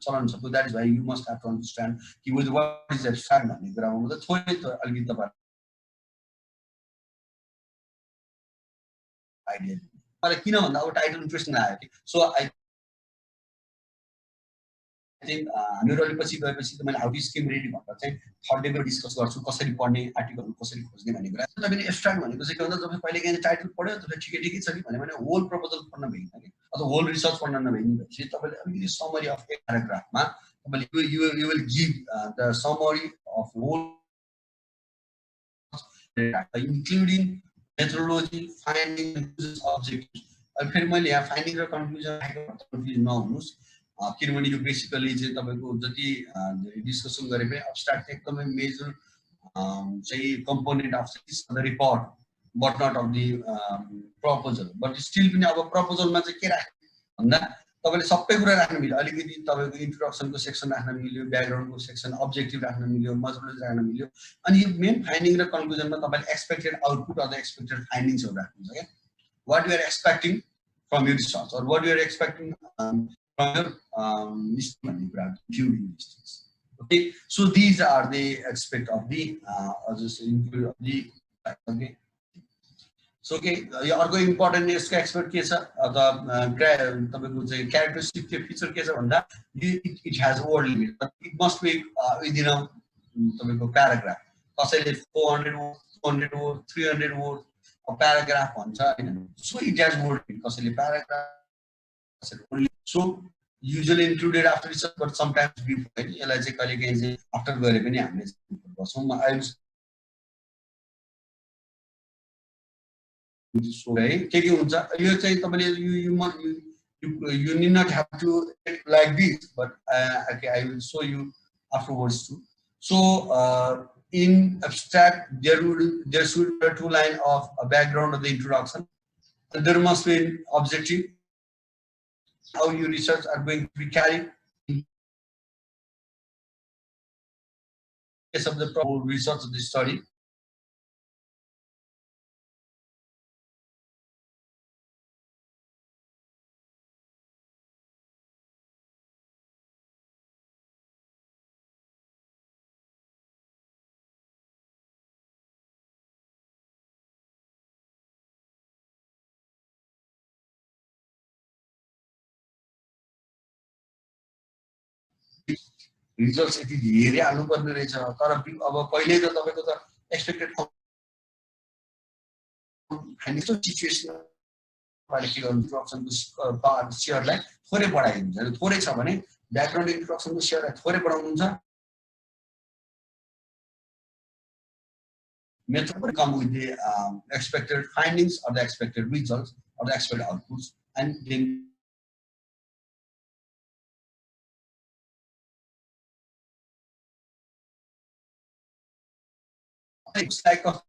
चलन छ that is why you must have to understand कि what is abstract भन्ने कुरामा म त थोरै अलिकति तपाईहरु आइडिया मलाई किन भन्दा अब टाइटल इन्ट्रेस्टिङ लाग्यो सो आई थिंक हामीहरु अलि पछि गएपछि त मैले हाउ टु स्किम रेडी भन्दा चाहिँ थर्ड डेमा डिस्कस गर्छु कसरी पढ्ने आर्टिकलहरु कसरी खोज्ने भन्ने कुरा तपाईले एब्स्ट्र्याक्ट भनेको चाहिँ के भन्दा तपाईले पहिले के टाइटल पढ्यो तपाईले ठिकै छ नि भने होल प्रपोजल पढ्न भएन के अथवा होल रिसर्च पढ्न नभएन भएपछि तपाईले अलिकति समरी अफ एक प्याराग्राफमा तपाईले you will give the summary of whole including methodology finding and objectives अनि फेरि मैले यहाँ फाइन्डिङ र कन्क्लुजन राखेको कन्फ्युज नहुनुस् किनभने यो बेसिकली चाहिँ तपाईको जति डिस्कसन गरे पनि अब्स्ट्र्याक्ट एकदमै मेजर चाहिँ component of the report but not of the proposal but still पनि अब प्रपोजलमा चाहिँ के राख्ने भन्दा तपाईले सबै कुरा राख्न मिल्यो अलिकति तपाईको इन्ट्रोडक्सनको सेक्सन राख्न मिल्यो ब्याकग्राउन्डको सेक्सन अब्जेक्टिभ राख्न मिल्यो मेथोडोलोजी राख्न मिल्यो अनि यो मेन फाइन्डिङ र कन्क्लुजनमा तपाईले एक्सपेक्टेड आउटपुट अथवा एक्सपेक्टेड फाइन्डिङ्सहरु राख्नुहुन्छ के what you are expecting from your research or what you are expecting from your viewing distance. Okay, so these are the aspect of the okay. So okay, your important is expert case the characteristic feature case it has a word limit, but it must be within a paragraph. 400 200 words, 300 words, a paragraph भन्छ हैन. So it has more कसैले paragraph only. So usually included after research, but sometimes before हैन. यसलाई चाहिँ कहिलेकाहीँ चाहिँ after गरे पनि हामीले गर्छौँ. I so है के हुन्छ यो चाहिँ तपाईले you need not have to like this, but okay, I will show you afterwards too. So in abstract there should be a 2-line of a background of the introduction, and there must be an objective, how your research are going to be carried in case of the research of the study. Results यति धेरै हाल्नु पर्ने रहेछ तर अब पहिले त तपाईको त एक्सपेक्टेड फाइनेन्शियल सिचुएसन बारे के गर्नु इन्ट्रोडक्सनको पार्ट शेयरलाई थोरै बढाइदिन्छ थोरै छ भने ब्याकग्राउन्ड इन्ट्रोडक्सनको शेयरलाई थोरै बढाउनुहुन्छ method will come with the expected findings or the expected results or the expected outputs, and then looks like a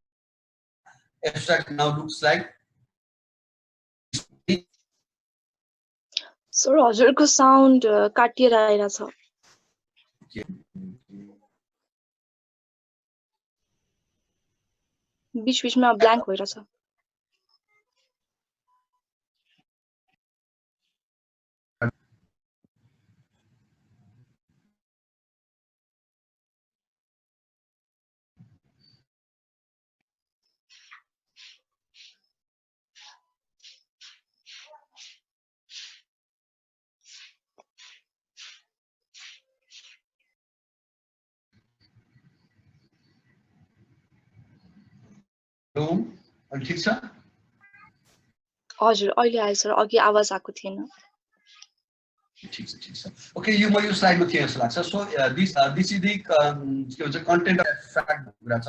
abstract now looks like. So हजुरको साउन्ड काटिएर आइराछ बीच बीचमा ब्ल्याङ्क भइराछ ठिक छ हजुर अहिले आयो सर अघि आवाज आएको थिएन ठिक छ ओके यो म यो स्लाइडमा के जस्तो लाग्छ सो दिस इज द के भन्छ कन्टेन्ट एब्स्ट्र्याक्ट कुरा छ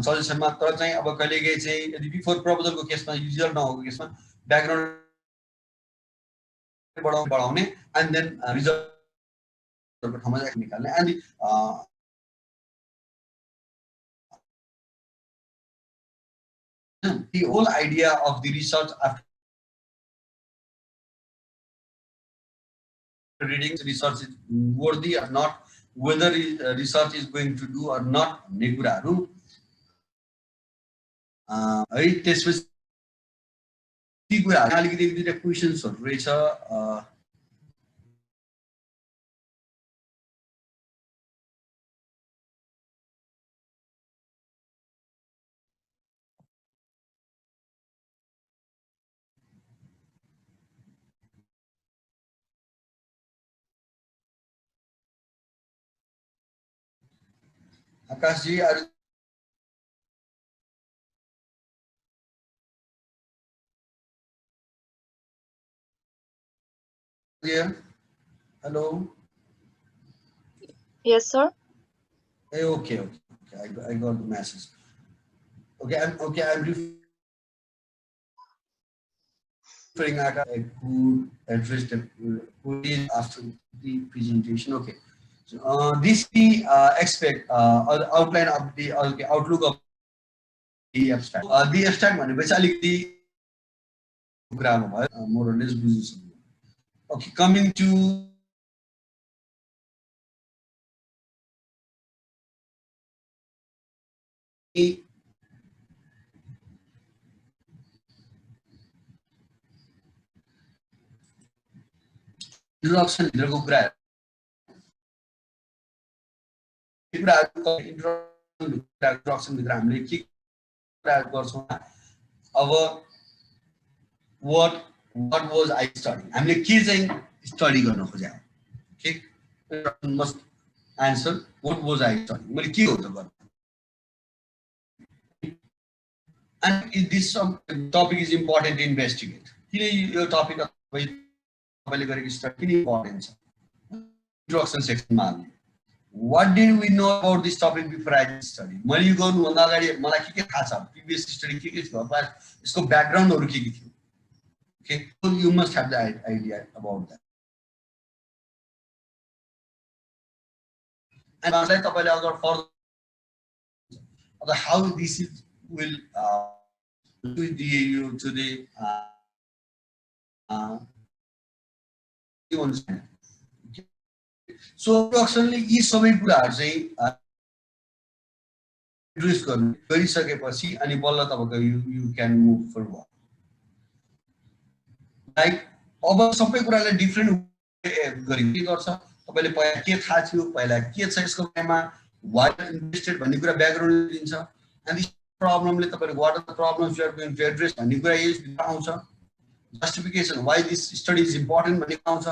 सजेसनमा तर चाहिँ अब कहिलेकाहीँ चाहिँ यदि बिफोर प्रपोजलको केसमा युजुअल नभएको केसमा ब्याकग्राउन्ड बढाउने एन्ड देन रिजल्ट निकाल्ने and the whole idea of the research after reading research is worthy or not, whether research is going to do or not, भन्ने कुराहरु है त्यसपछि ती कुराहरु अलिकति दुईटा क्वेशन्सहरु रहेछ Akash ji, are you there? Hello. Yes, sir. Hey, okay. I got the message. Okay, I'm referring Akash who addressed after the presentation. Okay. So, this we expect outline of the outlook of the abstract. The abstract भनेपछि अलिकति कुरामा भयो more or less बुझ्नु सक्नु. Okay, coming to introduction भित्रको कुरा introduction भित्र हामीले के कुरा गर्छौं अब what was I studying हामीले के चाहिँ स्टडी गर्न खोजेको ठीक must answer what was I studying. मैले के हो त गर्नु. And this topic is important to investigate. किन यो टपिक तपाईले गरेको स्टडी किन इम्पोर्टेन्ट छ. Introduction section मा हाल्ने. What did we know about this topic before I studied? मैले यो गर्नु भन्दा अगाडि मलाई के थाहा छ, प्रिभियस स्टडी के छ, यसको ब्याकग्राउन्डहरु के थियो. Okay, so you must have the idea about that. And मलाई तपाईले अगर further how this is will with you to the you understand. Okay. So actually यी सबै कुराहरु चाहिँ एड्रेस गरिसकेपछि अनि बल्ल तपाईको you can move forward. Like अब सबै कुरालाई डिफरेन्ट गरी के गर्छ तपाईले पहिला के थाहा थियो पहिला के छ यसको बारेमा why interested भन्ने कुरा ब्याकग्राउन्ड दिन्छ and this problem ले तपाईले what are the problems you are going to address भन्ने कुरा यही आउँछ justification why this study is important भन्ने आउँछ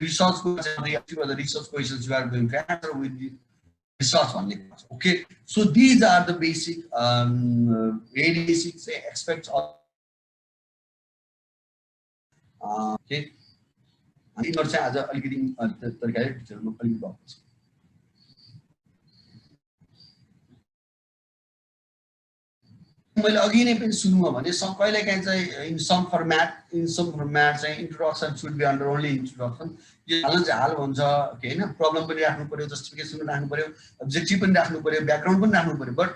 research को the research questions you are going to answer with the research भन्ने कुरा. Okay, so these are the basic very basic aspects of okay. अनि यिनीहरु चाहिँ आज अलिकति तरिकाले टिचरमा अलिकति भएको छ. मैले अघि नै पनि सुरुमा भने कहिलेकाहीँ चाहिँ इन सम फर्म्याट चाहिँ introduction should be under only introduction. यो हाल चाहिँ हाल हुन्छ के हैन, प्रब्लम पनि राख्नु पर्यो, जस्टिफिकेसन पनि राख्नु पर्यो, अब्जेक्टिभ पनि राख्नु पर्यो, ब्याकग्राउन्ड पनि राख्नु पर्यो, but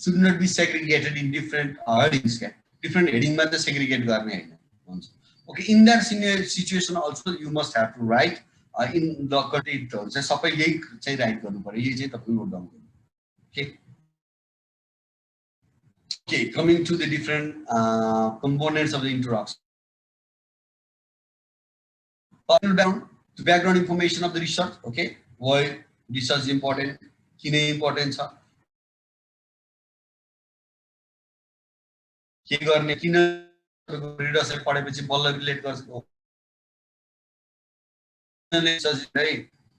should not be segregated in different headings क्या. डिफरेन्ट हेडिङमा चाहिँ सेग्रिगेट गर्ने हैन हुन्छ. Okay, in that situation also you must have to write in the content terms. सबै यही चाहिँ राइट गर्नु पर्यो, यही चाहिँ तपाईले नोट डाउन गर्नु. Okay. Okay, coming to the different components of the introduction. The background information of the research. Okay, why research is important, किन important छ, के गर्ने, किन रिडर्सले पढेपछि बल्ल रिलेट गर्छ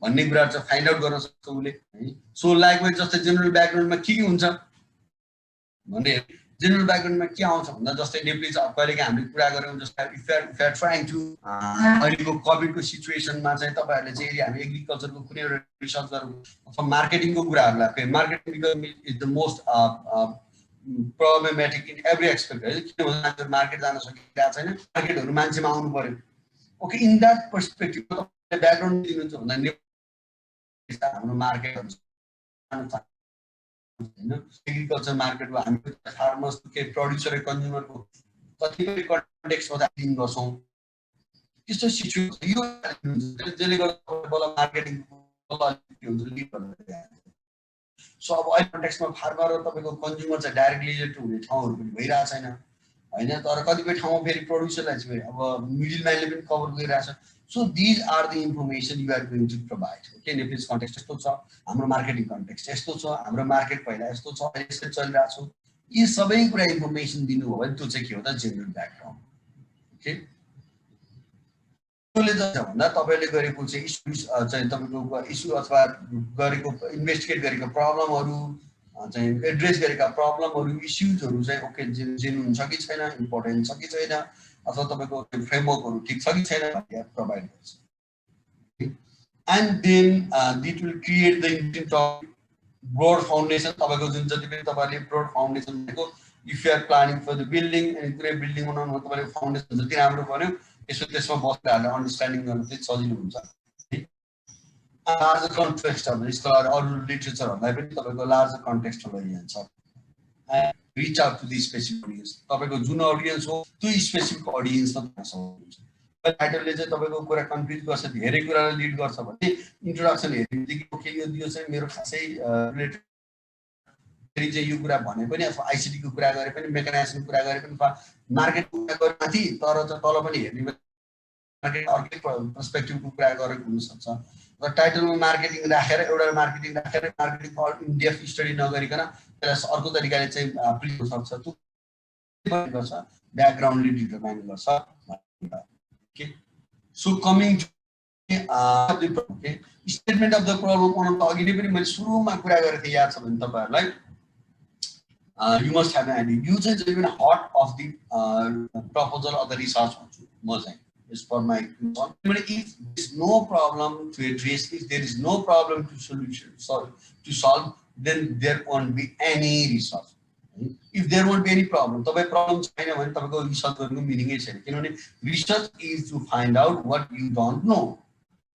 भन्ने कुरा चाहिँ फाइन्ड आउट गर्न सक्छ उसले है. सो लाइकवाइज जस्तै जेनरल ब्याकग्राउन्डमा के हुन्छ भने जेनरल ब्याकग्राउन्डमा के आउँछ भन्दा जस्तै नेप्ली कहिलेकाहीँ हामीले कुरा गऱ्यौँ जस्तै if you are trying to अहिलेको कोभिडको सिचुएसनमा चाहिँ तपाईहरुले चाहिँ हामी एग्रिकल्चरको कुनै एउटा रिसर्च गरौँ अथवा मार्केटिङको कुराहरुलाई marketing is the most problematic in every aspect. किनभने मार्केट जान सकिरहेको छैन, मार्केटहरु मान्छेमा आउनु पर्यो. ओके, इन दैट पर्सपेक्टिभ तपाईले ब्याकग्राउन्ड दिनुहुन्छ भन्दा हाम्रो मार्केटहरु हैन, एग्रिकल्चर मार्केटको हामी फार्मर्स के प्रोड्युसर कन्ज्युमरको कतिपय कन्टेक्स्टमा डिल गर्छौं. त्यस्तो सिचुएसन यो जसले गर्दा बल्ल मार्केटिङको बल्ल हुन्छ लिड गर्दै. सो अब अहिले कन्टेक्स्टमा फार्मर र तपाईको कन्ज्युमर चाहिँ डाइरेक्टली रिलेटेड हुने ठाउँहरु पनि भइरहेको छैन हैन, तर कतिपय ठाउँमा फेरि प्रोड्युसरलाई चाहिँ अब मिडल म्यानले पनि कभर गरिरहेछ. So these are the information you are going to provide. Okay, Nepalese context यस्तो छ, हाम्रो मार्केटिङ कन्टेक्स्ट यस्तो छ, हाम्रो मार्केट पहिला यस्तो छ, यसरी चलिरहेछ, यी सबै कुरा इन्फर्मेसन दिनु हो भने त्यो चाहिँ के हो त जेनरल ब्याकग्राउन्ड. ओके, त्यसले चाहिँ भन्दा तपाईले गरेको चाहिँ इस्युज चाहिँ तपाईको इस्यु अथवा गरेको इन्भेस्टिगेट गरेको प्रब्लमहरु चाहिँ एड्रेस गरेका प्रब्लमहरु इस्युजहरु चाहिँ ओके जेन्युइन हुन्छ कि छैन, इम्पोर्टेन्ट छ कि छैन, अथवा तपाईको फ्रेमवर्कहरु ठीक छ कि छैन भन्ने प्रोभाइड गर्छ. And then that will create the intent of broad foundation. तपाईको जुन जति पनि तपाईले ब्रोड फाउन्डेसन भनेको if you are planning for the building and कुनै बिल्डिङ बनाउनु तपाईले फाउन्डेसन जति राम्रो पर्यो त्यसमा बस्दाहरुले अन्डरस्ट्यान्डिङ गर्न चाहिँ सजिलो हुन्छ. लार्जर कन्टेक्स्टहरु स्कलर अरु लिटरेचरहरुलाई पनि तपाईको लार्जर कन्टेक्स्टमा लैजान्छ. Reach out to the specific audience. तपाईको जुन अडियन्स हो त्यो स्पेसिफिक अडियन्समा पुग्न सक्नुहुन्छ. टाइटलले चाहिँ तपाईको कुरा कन्फ्युज गर्छ, धेरै कुरालाई लिड गर्छ भने इन्ट्रोडक्सन हेर्नेदेखि ओके यो चाहिँ मेरो खासै रिलेटेड फेरि चाहिँ यो कुरा भने पनि अथवा आईसीटी को कुरा गरे पनि मेकानाइजेसनको कुरा गरे पनि मार्केटको कुरा गरे माथि तर चाहिँ तल पनि हेर्ने मार्केट अर्कै पर्सपेक्टिभको कुरा गरेको हुन सक्छ. र टाइटलमा मार्केटिङ राखेर एउटा मार्केटिङ राखेर मार्केटिङ इन डेप्थ स्टडी नगरिकन त्यसलाई अर्को तरिकाले चाहिँ प्रिन्ट हुन सक्छ. त्यो गर्छ ब्याकग्राउन्डले डिटरमाइन गर्छ. Okay, so coming statement of the problem बनाउन त अघि नै पनि मैले सुरुमा कुरा गरेको थिएँ, याद छ भने तपाईहरुलाई, you must have an idea. You just even heart of the proposal of the research म चाहिँ is for my concern. If there is no problem to address, if there is no problem to solve, then there won't be any research. If there won't be any problem, तपाईं problem छैन भने तपाईको research गर्नुको मिनिङै छैन, किनभने research is to find out what you don't know.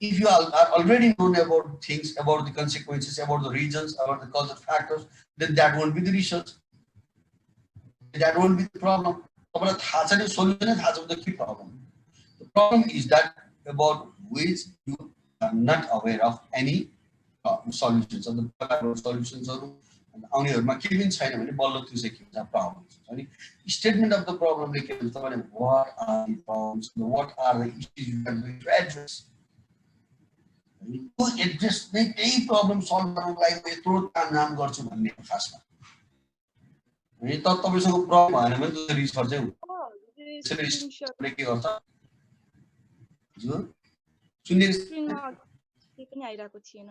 If you are already known about things, about the consequences, about the reasons, about the causal factors, then that won't be the research. That won't be the problem. The solution is the key problem. The problem is that about which you are not aware of any solutions, or the solutions, or only problems. Statement of the problem, what are the problems, what are the issues you are going to address. To address the problem solve like अनि तपाईसँग problem भएन भने त research चाहिँ हुन्छ के गर्छ हजुर सुन्ने स्क्रिनमा के पनि आइराको थिएन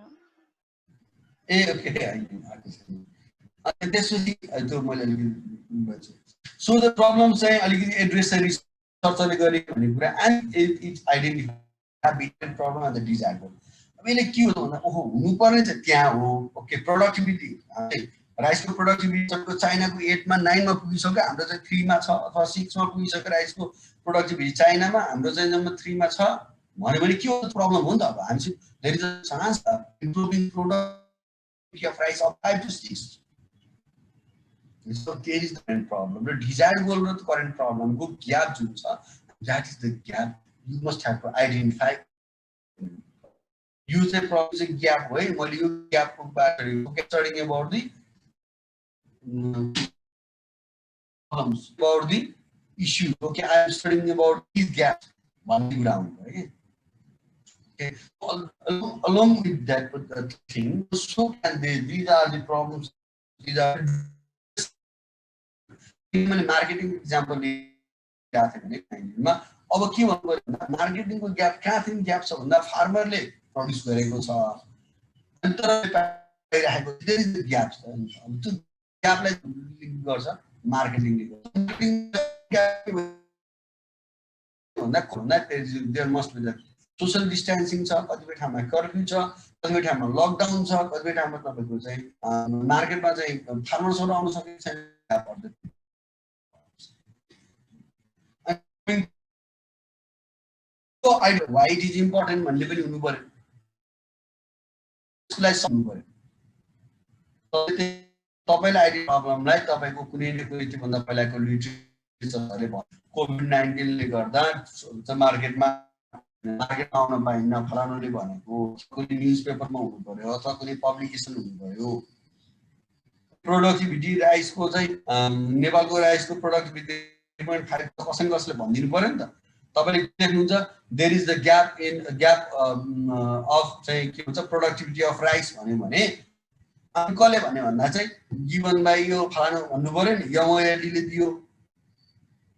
ए ओके अनि त्यसपछि त्यो मैले अलिकति सो द प्रब्लम चाहिँ अलिकति एड्रेस चाहिँ रिसर्चले गर्ने भन्ने कुरा and it identify between problem and the desire अब यसले के हो भन्दा ओहो हुनुपर्ने चाहिँ त्यहाँ हो ओके प्रोडक्टिभिटी राइसको प्रोडक्टिभिटी चाइनाको 8 मा 9 मा पुगिसक्यो, हाम्रो चाहिँ 3 मा छ अथवा 6 मा पुगिसक्यो राइसको प्रोडक्टिभिटी चाइनामा, हाम्रो चाहिँ जम्मा 3 मा छ भन्यो भने के हो प्रब्लम हो नि त अब हामी there is a chance of improving productivity of rice of 5 to 6. So there is the current problem. The desired goal र current problem को gap जुन छ, that is the gap you must have to identify. You say problem is a gap हो है, मैले यो gap को बात गरेको studying about the problems, about the issue. Okay, I am studying about these gaps. One ground, right? Okay, along with that thing, so can these are the problems. These are marketing example. अब के भन्नु पर्यो मार्केटिङको gap कहाँ थियो gap छ भन्दा फार्मरले produce गरेको छ अनि तर पाइरहेको देयर इज द ग्याप छ अब त्यो ग्यापलाई लिङ्क गर्छ मार्केटिङले भन्दा there must be the social distancing छ कतिपय ठाउँमा कर्फ्यू छ कतिपय ठाउँमा लकडाउन छ कतिपय ठाउँमा तपाईको चाहिँ मार्केटमा चाहिँ फार्मर्सहरु आउन सकेको छैन So why it is important भन्ने पनि हुनु पर्यो त्यसलाई सम्झनु पर्यो तपाईलाई आइडी प्रब्लमलाई तपाईको कुनै न कुनै भन्दा पहिलाको लिटरेचरले भन्यो कोभिड-19 ले गर्दा मार्केटमा आउन पाइन्न फलानुले भनेको कुनै न्यूजपेपरमा हुनु पर्यो अथवा कुनै पब्लिकेसन हुनु पर्यो प्रोडक्टिभिटी राइसको चाहिँ नेपालको राइसको प्रोडक्टिभिटी 3.5 कसैले भनिदिनु पर्यो नि त तपाईले देख्नुहुन्छ there is the gap in gap of चाहिँ के भन्छ प्रोडक्टिभिटी अफ राइस भन्यो भने कसले भन्ने भन्दा चाहिँ गिवन बाइ यो फलानु भन्नु पर्यो नि यमओएडीले दियो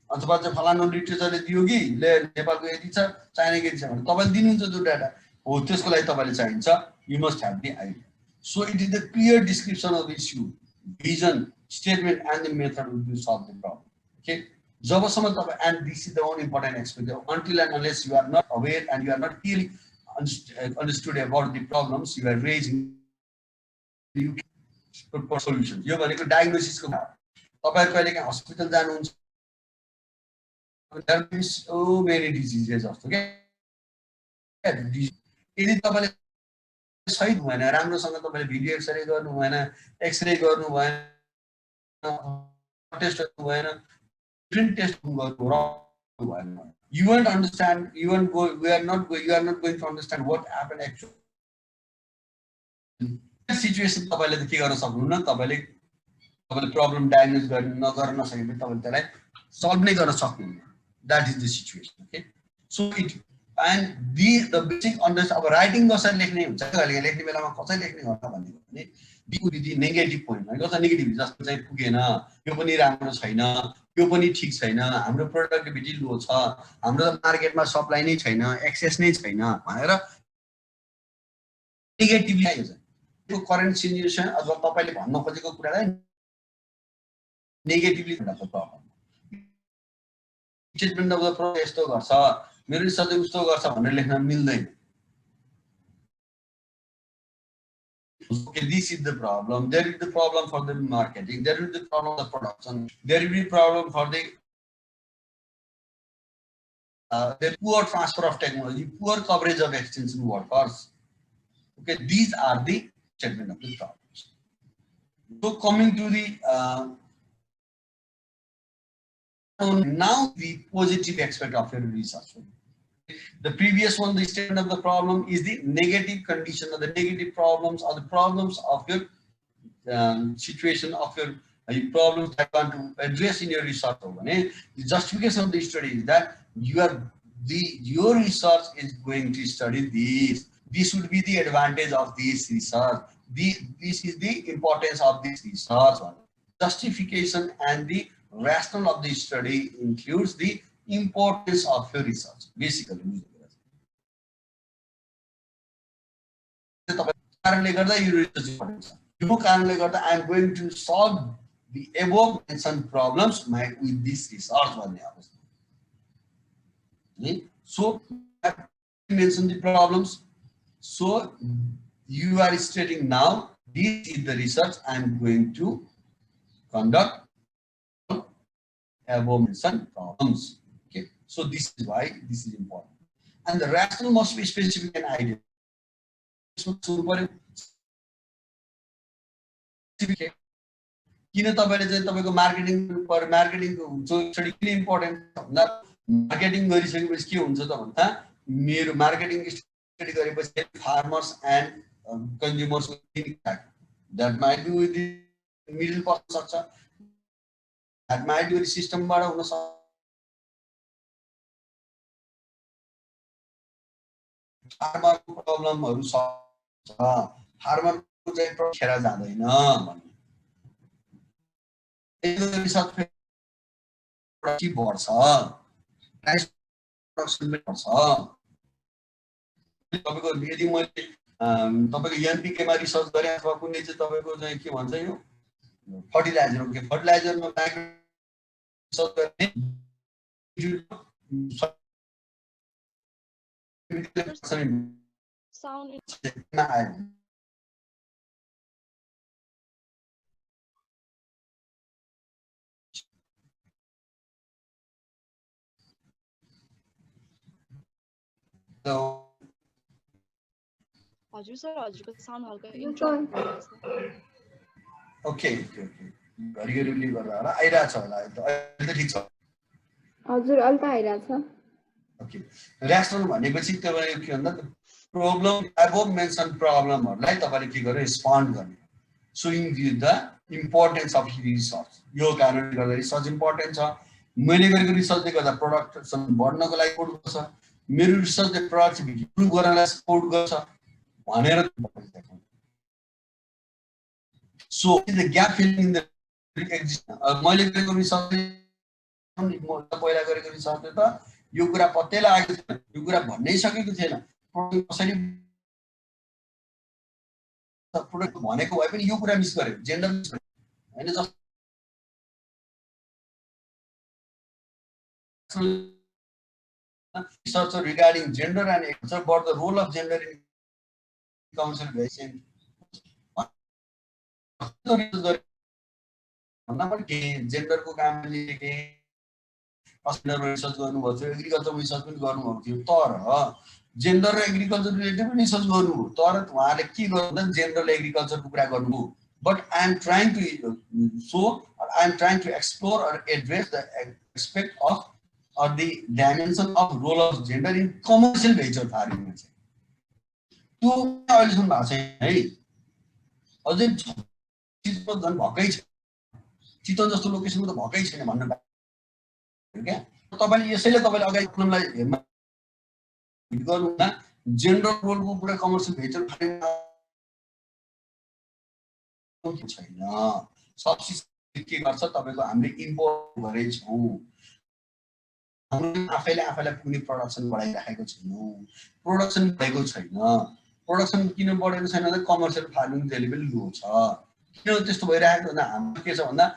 अथवा चाहिँ फलानु लिटरेचरले दियो कि नेपालको यति छ चाइनाको यति छ भने तपाईले दिनुहुन्छ त्यो डाटा हो त्यसको लागि तपाईले चाहिन्छ you must have the idea so it is the clear description of issue vision statement and the method will solve the problem okay जबसम्म तपाई and this is the one important aspect until and unless you are not aware and you are not clearly understood about the problems you are raising you for solutions यो भनेको diagnosis को तपाई कहिले काहीँ hospital जानुहुन्छ there is so many diseases जस्तो के यदि तपाईले सही भएन राम्रोसँग तपाईले भिडियो एक्सरे गर्नु भएन एक्सरे गर्नु भएन टेस्ट गर्नु भएन डिफरेंट टेस्ट गर्नु भएन you won't understand you are not going to understand what happened actually situation तपाईले त के गर्न सक्नुहुन्न तपाईले प्रब्लम डायग्नोज गर्न नसकेपछि तपाईले त्यसलाई सल्भ नै गर्न सक्नुहुन्न that is the situation okay so it and the basic understanding अब राइटिङ कसरी लेख्ने हुन्छ कहिले लेख्ने बेलामा कसरी लेख्ने गर्छ भन्ने विधि नेगेटिभ पोइन्ट भनेको छ नेगेटिभ जस्तो चाहिँ पुगेन यो पनि राम्रो छैन यो पनि ठिक छैन हाम्रो प्रोडक्टिभिटी लो छ हाम्रो मार्केटमा सप्लाई नै छैन एक्सेस नै छैन भनेर नेगेटिभली आयो यो करेन्ट सिचुएसन अथवा तपाईले भन्न खोजेको कुरालाई नेगेटिभली भन्दाको problem statement of the process यस्तो गर्छ मेरो रिसर्चले उस्तो गर्छ भनेर लेख्न मिल्दैन Okay, this is the problem. There is the problem for the marketing. There is the problem of the production. There will be problem for the poor transfer of technology, poor coverage of extension workers. Okay, these are the statement of the problems. So coming to the now the positive aspect of your research. The previous one, the statement of the problem, is the negative condition or the negative problems or the problems of your situation of your problems that you want to address in your research. The justification of the study is that your research is going to study this. This would be the advantage of this research. This is the importance of this research. Justification and the rationale of the study includes the importance of your research. Basically, I am going to solve the above mentioned problems with this research. So, I mention the problems. So, you are stating now, this is the research I am going to conduct above mentioned problems. Okay, so this is why this is important, and the rationale must be specific and ideal. किन तपाईले चाहिँ तपाईको marketing पर मार्केटिङको हुन्छ study किन important भन्दा marketing गरिसकेपछि के हुन्छ त भन्दा मेरो मार्केटिङ स्टडी गरेपछि farmers and consumers that might be with the middle person सक्छ दैट माइट बी सिस्टमबाट हुन सक्छ फार्मरको प्रब्लमहरु छ फार्मरको चाहिँ खेर जाँदैन भन्ने रिसर्च प्रोडक्टिभ बढ्छ प्राइस प्रोडक्सन बढ्छ तपाईको यदि मैले तपाईको एनपीके मा रिसर्च गरे अथवा कुनै चाहिँ तपाईको चाहिँ के भन्छ यो फर्टिलाइजर के फर्टिलाइजरमा रिसर्च गर्ने sound so हजुर सर हजुरको साउन्ड हल्का ओके घरिघरि उले गर्दा होला आइराछ होला अहिले त ठीक छ हजुर अल्टा आइराछ ओके रेशनल भनेपछि तपाईको के भन्दा प्रब्लम अबव मेन्सन प्रब्लमहरुलाई तपाईले के गर्नु रेस्पोन्ड गर्ने showing you the importance of research यो कारणले गर्दा रिसर्च इम्पोर्टेन्ट छ मैले गरेको रिसर्चले गर्दा प्रोडक्सन बढ्नको लागि सपोर्ट गर्छ मेरो रिसर्चले प्रोडक्टिभिटी इम्प्रुभ गर्नलाई सपोर्ट गर्छ भनेर so the gap feeling in the exist मैले गरेको रिसर्चले पहिला गरेको रिसर्चले त यो कुरा पत्तै लागेको थिएन यो कुरा भन्नै सकेको थिएन कसरी प्रोडक्ट भनेको भए पनि यो कुरा मिस गर्यो जेन्डर मिस गर्यो हैन जस्तो research regarding gender and answer about the role of gender in conservation. Gender को कामले के अस्पताल रिसर्च गर्नुभएको थियो एग्रीकल्चर रिसर्च पनि गर्नुभएको थियो तर जेन्डर र एग्रीकल्चर रिलेटेड पनि रिसर्च गर्नुभयो तर उहाँले के गर्नु जेन्डर र एग्रीकल्चरको कुरा गर्नुभयो but I am trying to explore or address the aspect of or the dimension of role of gender in commercial venture farming ma chai त्यो अहिले सुन्नु भएको छैन है अझै चितवन झन् भकै छ चितवन जस्तो लोकेसनको त भकै छैन भन्न पाइयो क्या तपाईले यसैले तपाईले अगाडि फिल्मलाई हेर्न गर्नुमा जेन्डर रोलको कुरा कमर्सियल भेन्चर फार्मिङ छैन सब्सिडी के गर्छ तपाईको हामीले इम्पोर्ट गरेछौँ हामीले आफैले कुनै प्रोडक्सन बढाइराखेको छैनौँ प्रोडक्सन बढेको छैन प्रोडक्सन किन बढेको छैन भने कमर्सियल फार्मिङ जहिले पनि लो छ किन त्यस्तो भइरहेको भन्दा हाम्रो के छ भन्दा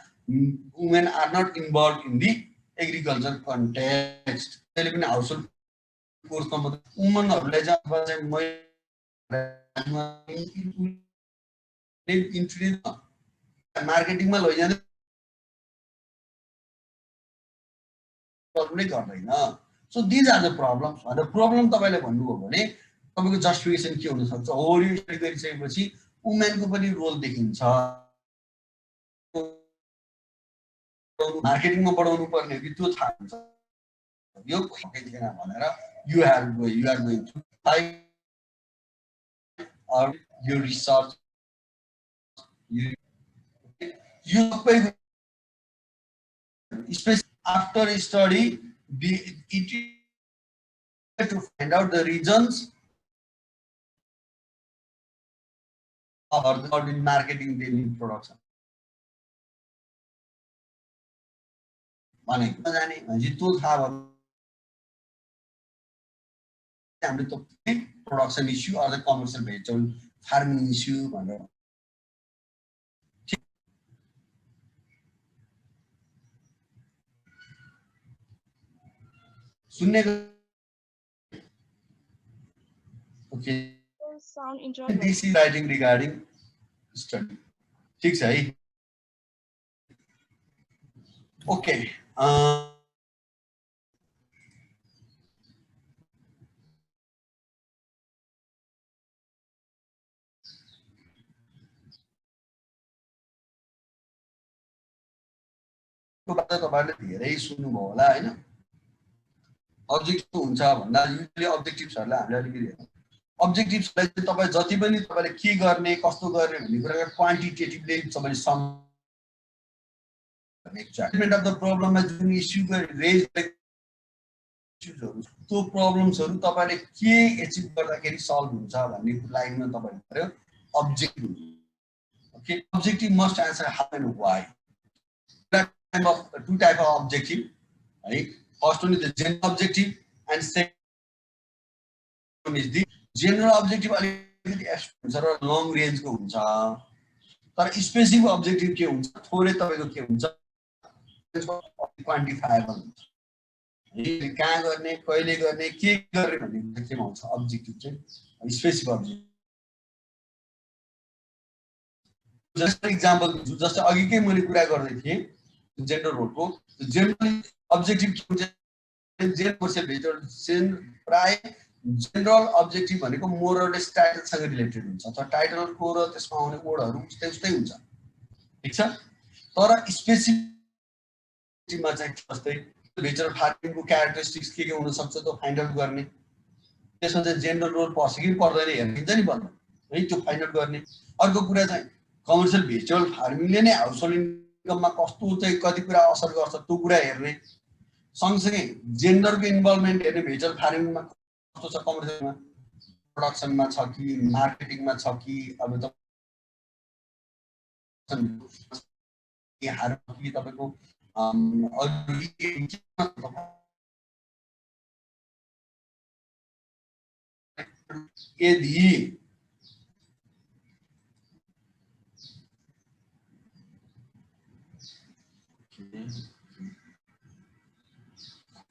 women are not involve in the agriculture context जहिले पनि हाउसहोल्ड कोर्समा वुमनहरूलाई चाहिँ मार्केटिङमा लैजाँदै नै गर्दैन so these are the problems र प्रब्लम तपाईँले भन्नुभयो भने तपाईँको जस्टिफिकेसन के हुनसक्छ हो यो स्टडी गरिसकेपछि वुमेनको पनि रोल देखिन्छ मार्केटिङमा बढाउनु पर्ने कि त्यो थाहा हुन्छ यो छैन भनेर you are going to fight or your research you especially after a study it to find out the reasons or in marketing they need production भने जाने जितो थाहा भयो हामीले त production issue or the commercial vegetable farming issue भनेर सुन्नेको okay Sound interrupt. this is writing regarding study ठीक छ है ओके तपाईहरुले धेरै सुन्नुभयो होला हैन अब्जेक्टिभ हुन्छ भन्दा युजुअली अब्जेक्टिभ्सहरुलाई हामीले अलिकति अब्जेक्टिभ्सलाई चाहिँ तपाई जति पनि तपाईले के गर्ने कस्तो गर्ने भन्ने कुराको क्वान्टिटेटिभली तपाईले सम एक्चुअली अफ द प्रब्लममा जुन इस्यु रेज इस्युजहरु त्यो प्रब्लम्सहरु तपाईले के एचिभ गर्दाखेरि सल्भ हुन्छ भन्ने लाइनमा तपाईले गर्यो objective okay objective must answer how and why two type of objective right first one is the general objective and second one is the general objective अलिकति एक्सपेन्स र लङ रेन्ज को हुन्छ तर स्पेसिफिक अब्जेक्टिभ के हुन्छ थोरै तपाईको के हुन्छ क्वान्टिफायबल हुन्छ है कहाँ गर्ने कहिले गर्ने के गर्ने भन्ने केमा हुन्छ अब्जेक्टिभ चाहिँ स्पेसिफिक अब्जेक्टिभ जस्ट एक्जाम्पल जस्तो अघिकै मैले कुरा गर्दै थिए जेन्डर रोलको जेनरली अब्जेक्टिभ के हुन्छ जेनरल कमर्सियल भेजिटेबल प्राय जनरल अब्जेक्टिभ भनेको मोरलेस टाइटलसँग रिलेटेड हुन्छ तर टाइटलको र त्यसमा आउने वर्डहरु उस्तै उस्तै हुन्छ ठीक छ तर स्पेसिफिकमा चाहिँ जस्तै भेजिटेबल फार्मिङको क्यारेक्टरिस्टिक्स के हुन सक्छ त्यो फाइन्ड आउट गर्ने त्यसमा चाहिँ जेनरल रोल पर्छ कि पर्दैन हेर्नुहुन्छ नि भन्नु है त्यो फाइन्ड आउट गर्ने अर्को कुरा चाहिँ कमर्सियल भेजिटेबल फार्मिङले नै हाउसहोल्ड इन्कममा कस्तो चाहिँ कति कुरा असर गर्छ त्यो कुरा हेर्ने सँगसँगै जेन्डरको इन्भल्भमेन्ट हेर्ने भेजिटेबल फार्मिङमा कस्तो छ कमर्सियलमा प्रोडक्सनमा छ कि मार्केटिङमा छ कि अब त यहाँ कि तपाईको यदि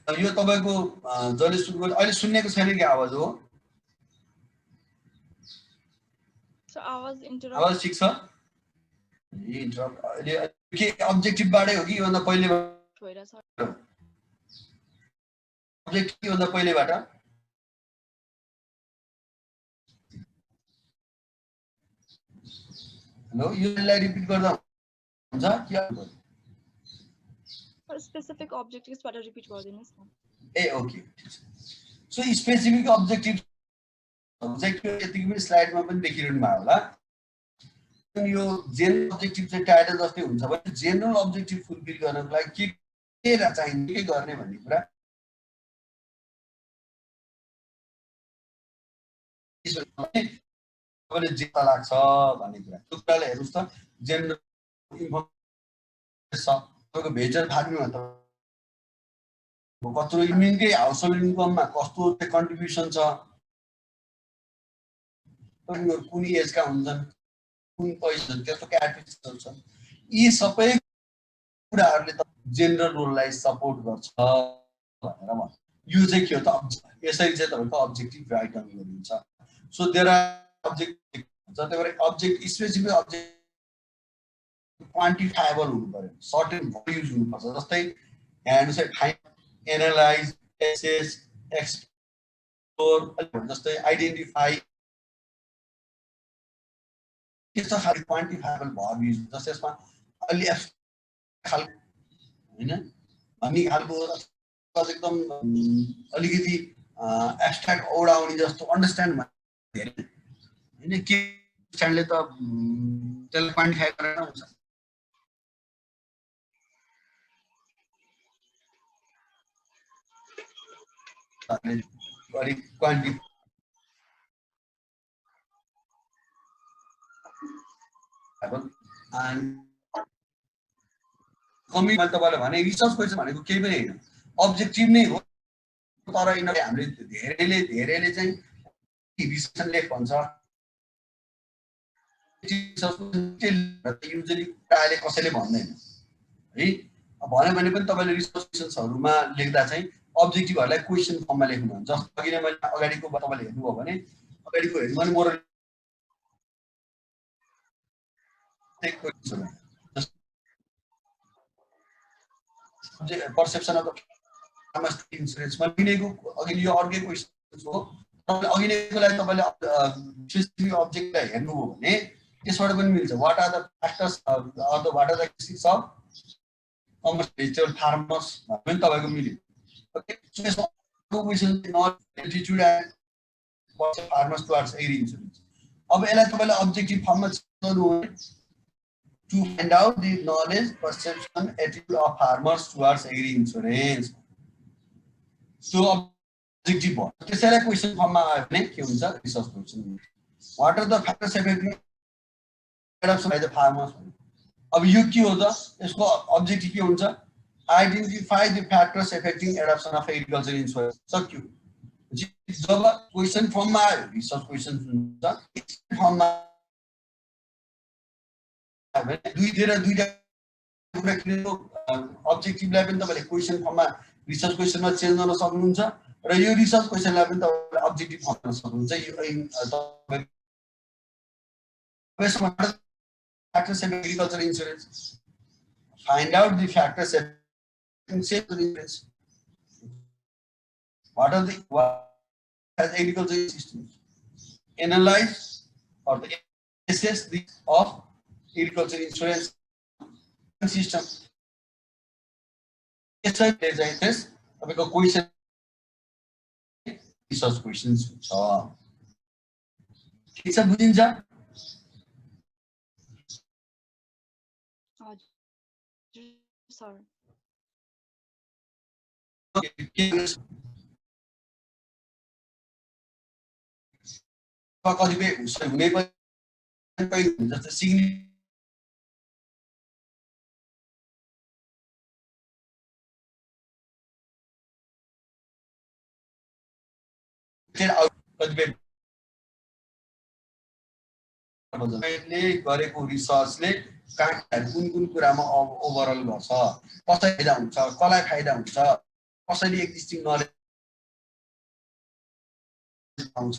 यो तपाईको जले सुरु गर्नु अहिले सुन्नेको छैन कि आवाज हो So आवाज इन्टरप्ट आवाज ठीक छ ए इन्टरप्ट अहिले के अब्जेक्टिभ बाटै हो कि यो भन्दा पहिले भइराछ अब्जेक्टिभ भन्दा पहिलेबाट हेलो योलाई रिपिट गर्दा हुन्छ के स्पेसिफिक अब्जेक्टिभ्सबाट रिपिट गर्दिनुस् न ए ओके सो स्पेसिफिक अब्जेक्टिभ यतिकै पनि स्लाइडमा पनि देखिरहनु भयो होला यो जेनरल अब्जेक्टिभ चाहिँ टाइटल जस्तै हुन्छ भने जेनरल अब्जेक्टिभ फुलफिल गर्नको लागि के चाहिन्छ के गर्ने भन्ने कुरा तपाईँले जे लाग्छ भन्ने कुरा त्यो कुरालाई हेर्नुहोस् त जेनरल इन्फर्मेसन छ तपाईँको भेन्चर फार्मिङमा त कत्रो इन्डियनकै हाउस होल्ड इन्कममा कस्तो चाहिँ कन्ट्रिब्युसन छ कुन एजका हुन्छन् कुन पैसा त्यस्तो क्यारेक्टरिस्टिक्सहरू छन् यी सबै कुराहरूले त जेन्डर रोललाई सपोर्ट गर्छ भनेर म यो चाहिँ के हो त यसरी चाहिँ तपाईँको अब्जेक्टिभ आइटम गरिन्छ सो देयर आर अब्जेक्टिभ हुन्छ त्यही भएर अब्जेक्ट स्पेसिफिक अब्जेक्ट क्वान्टिफाएबल हुनु पर्यो सर्टेन भ्याल्युज हुनुपर्छ जस्तै हेर्नुहोस् है फाइन्ड एनालाइज एसेस एक्सप्लोर जस्तै आइडेन्टिफाई त्यस्तो खालको क्वान्टिफाएबल भ्याल्युज जस्तै यसमा अलि खालको होइन भन्ने खालको एकदम अलिकति एब्स्ट्र्याक्ट औडाउने जस्तो अन्डरस्ट्यान्ड धेरै होइन के स्ट्यान्डले त त्यसलाई क्वान्टिफाई गरेर हुन्छ अलिक क्वान्टिटी कमी मैले तपाईँलाई भने रिसर्च क्वेसन भनेको केही पनि होइन अब्जेक्टिभ नै हो तर यिनीहरूले हामीले धेरैले चाहिँ रिसर्च लेख भन्छ युजली प्रायले कसैले भन्दैन है भन्यो भने पनि तपाईँले रिसर्च क्वेसन्सहरूमा लेख्दा चाहिँ अब्जेक्टिभहरूलाई क्वेसन फर्ममा लेख्नु हुन्छ जस्तो अघि नै मैले अगाडिको तपाईँले हेर्नुभयो भने अगाडिको हेर्नु भने मोरल पर्सेप्सन अफ इन्सुरेन्समा लिनेको अघि यो अर्कै क्वेसन हो अघि नैको लागि तपाईँले स्पेसिफिक अब्जेक्टलाई हेर्नुभयो भने त्यसबाट पनि मिल्छ what are the factors what are the cases of commerce vegetable farmers पनि तपाईँको मिल्यो फार्मर्स टुवर्ड्स एग्री इन्सुरेन्स अब यसलाई तपाईँले अब्जेक्टिभ फर्ममा गर्नु हो to find out the knowledge, perception, attitude of farmers towards agri insurance. So objective what? त्यसैले क्वेशन फर्ममा आयो भने के हुन्छ research question what are the factors affecting adoption by the farmers अब यो के हो त यसको अब्जेक्टिभ के हुन्छ identify the factors affecting adoption of agriculture insurance सक्यो जब क्वेशन फर्ममा आयो रिसर्च क्वेशन हुन्छ फर्ममा दुईटा अब्जेक्टिभलाई पनि तपाईँले क्वेसन फर्ममा रिसर्च क्वेसनमा चेन्ज गर्न सक्नुहुन्छ र यो रिसर्च क्वेसनलाई पनि तपाईँले अब्जेक्टिभ फर्म गर्न सक्नुहुन्छ factors of agriculture insurance find out the factors affecting insurance what are the as agriculture systems analyze or assess the of agriculture insurance system. यसै चाहिँ त्यस तपाईको क्वेशन रिसर्च क्वेशन्स छ के छ बुझिन्छ हजुर सर कतिपय हुने पनि जस्तो सिग्निफिकेन्ट गरेको रिसर्चले कुन कुन कुरामा ओभरअल गर्छ कसलाई फाइदा हुन्छ कसलाई फाइदा हुन्छ कसैले एक्जिस्टिङ नलेज आउँछ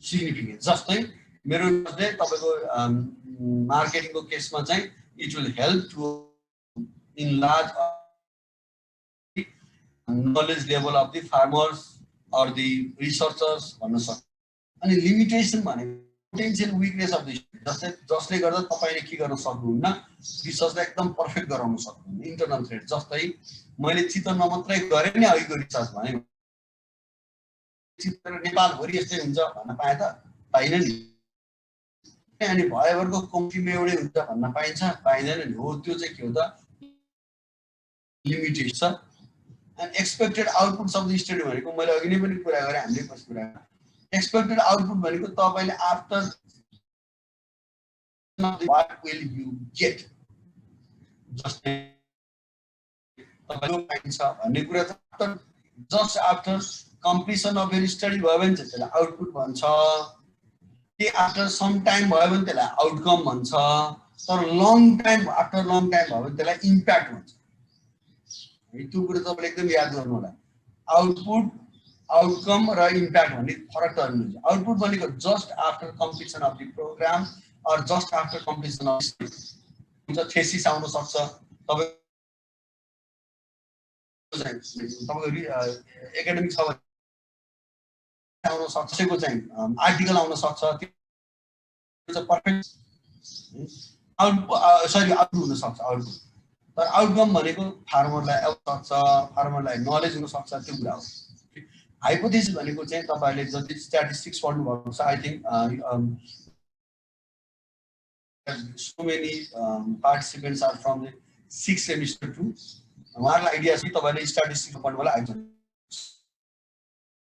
सिग्निफिकेन्स जस्तै मेरो नजरले तपाईको मार्केटिङको केसमा चाहिँ it will help to enlarge knowledge level of the farmers or the researchers भन्न सक्छ अनि लिमिटेसन भनेको पोटेन्शियल विकनेस अफ द जसले गर्दा तपाईले के गर्न सक्नुहुन्न रिसर्चलाई एकदम पर्फेक्ट गराउन सक्नुहुन्न इन्टरनल थ्रेड जस्तै मैले चितवनमा मात्रै गरे नि अहिलेको रिसर्च भने चितवन नेपाल भरि यस्तै हुन्छ भन्न पाए त पाइन नि अनि भएभरको कम्पनीमा एउटै हुन्छ भन्न पाइन्छ पाइदैन नि हो त्यो चाहिँ के हो त लिमिटेसन छ and expected outputs of the study भनेको मैले अघि नै पनि कुरा गरे हामीले पछि कुरा expected output भनेको तपाईले after what will you get? Just just after completion of your study भयो भने चाहिँ त्यसलाई आउटपुट भन्छ कि after some time भयो भने त्यसलाई आउटकम भन्छ तर long time after long time भयो भने त्यसलाई इम्प्याक्ट भन्छ त्यो कुरा तपाईले एकदम याद गर्नु होला आउटपुट आउटकम र इम्प्याक्ट भन्ने फरक त हुन्छ आउटपुट भनेको just after completion of the program or just after completion of हुन्छ थेसिस आउन सक्छ तपाईको एकाडेमिक छ भने आउन सक्छ त्यसको चाहिँ आर्टिकल आउन सक्छ त्यो चाहिँ पर्फेक्ट आउटपुट हुन सक्छ आउटपुट तर आउटकम भनेको फार्मरलाई आउट सक्छ फार्मरलाई नलेज हुन सक्छ त्यो कुरा हो हाइपोथेसिस भनेको चाहिँ तपाईले जति स्ट्याटिस्टिक्स पढ्नु भएको छ I think so many participants are from the 6th semester to उहाँहरुलाई आइडिया छ तपाईले स्ट्याटिस्टिक्स पढ्नु होला आइन्छ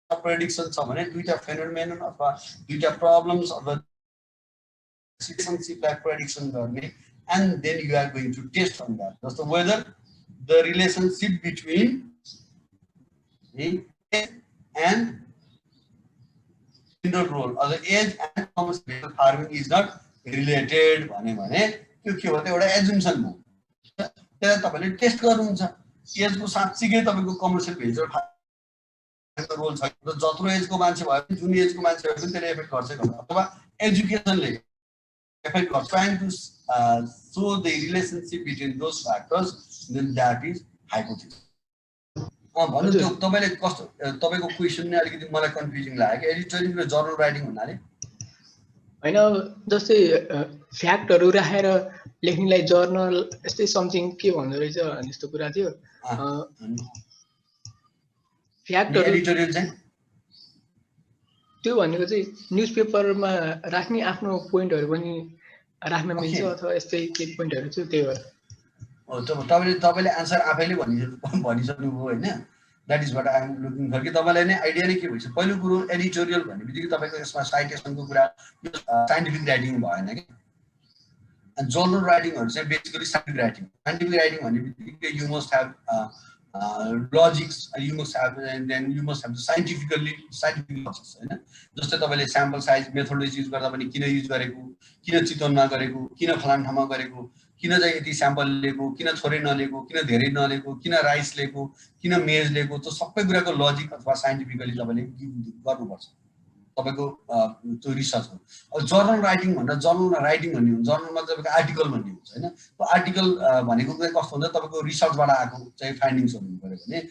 प्रेडिक्सन छ भने दुईटा फेनोमेनन अथवा दुईटा प्रब्लम्स अथवा रिलेशनशिपलाई प्रेडिक्सन गर्ने and then you are going to test on that just whether the relationship between age and gender role or the age and commercial farming is not related भने त्यो के हो त एउटा एजम्पसन हो त्यसलाई तपाईले टेस्ट गर्नुहुन्छ एज को साच्चै तपाईको कमर्शियल भेन्चर फार्मिङको रोल छ जत्रो एज को मान्छे भयो जुन एज को मान्छे भयो त्यसले इफेक्ट गर्छ अथवा एजुकेसनले effect of trying to show the relationship between those factors, then that is hypothesis. भन्नु त्यो तपाईले कस्तो तपाईको क्वेशन नै अलिकति मलाई कन्फ्युजिङ लाग्यो कि एडिटोरियल र जर्नल राइटिङ भन्नाले हैन जस्तै फ्याक्टहरु राखेर लेख्नेलाई जर्नल यस्तै समथिङ के भन्दो रहेछ जस्तो कुरा थियो फ्याक्टहरु एडिटोरियल चाहिँ त्यो भनेको चाहिँ न्यूजपेपरमा राख्ने आफ्नो पोइन्टहरु पनि राख्न मिल्छ अथवा यस्तै के पोइन्टहरु छ त्यही हो तपाईले आन्सर आफैले भनिसक्नु भयो हैन that is what I am looking for कि तपाईलाई नै आइडिया नै के भइछ पहिलो कुरो एडिटोरियल भन्ने बित्तिकै तपाईको यसमा साइटेसनको कुरा साइन्टिफिक राइटिङ भएन के अनि जर्नल राइटिङहरु चाहिँ बेसिकली साइन्टिफिक राइटिङ भन्ने बित्तिकै you must have logics you must have and then you must have the scientific logics हैन जस्तै तपाईले स्याम्पल साइज मेथोडोलोजी युज गर्दा पनि किन युज गरेको किन चितवनमा गरेको किन फलान ठाउँमा गरेको किन चाहिँ यति स्याम्पल लिएको किन थोरै नलिएको किन धेरै नलिएको किन राइस लिएको किन मेज लिएको त्यो सबै कुराको लजिक अथवा साइन्टिफिकली तपाईले गर्नुपर्छ तपाईको त्यो रिसर्च हो अब जर्नल राइटिङ भन्दा जर्नल राइटिङ भन्ने हुन्छ जर्नलमा तपाईको आर्टिकल भन्ने हुन्छ हैन त्यो आर्टिकल भनेको चाहिँ कस्तो हुन्छ तपाईको रिसर्चबाट आएको चाहिँ फाइन्डिङ्स हुनु पर्यो भने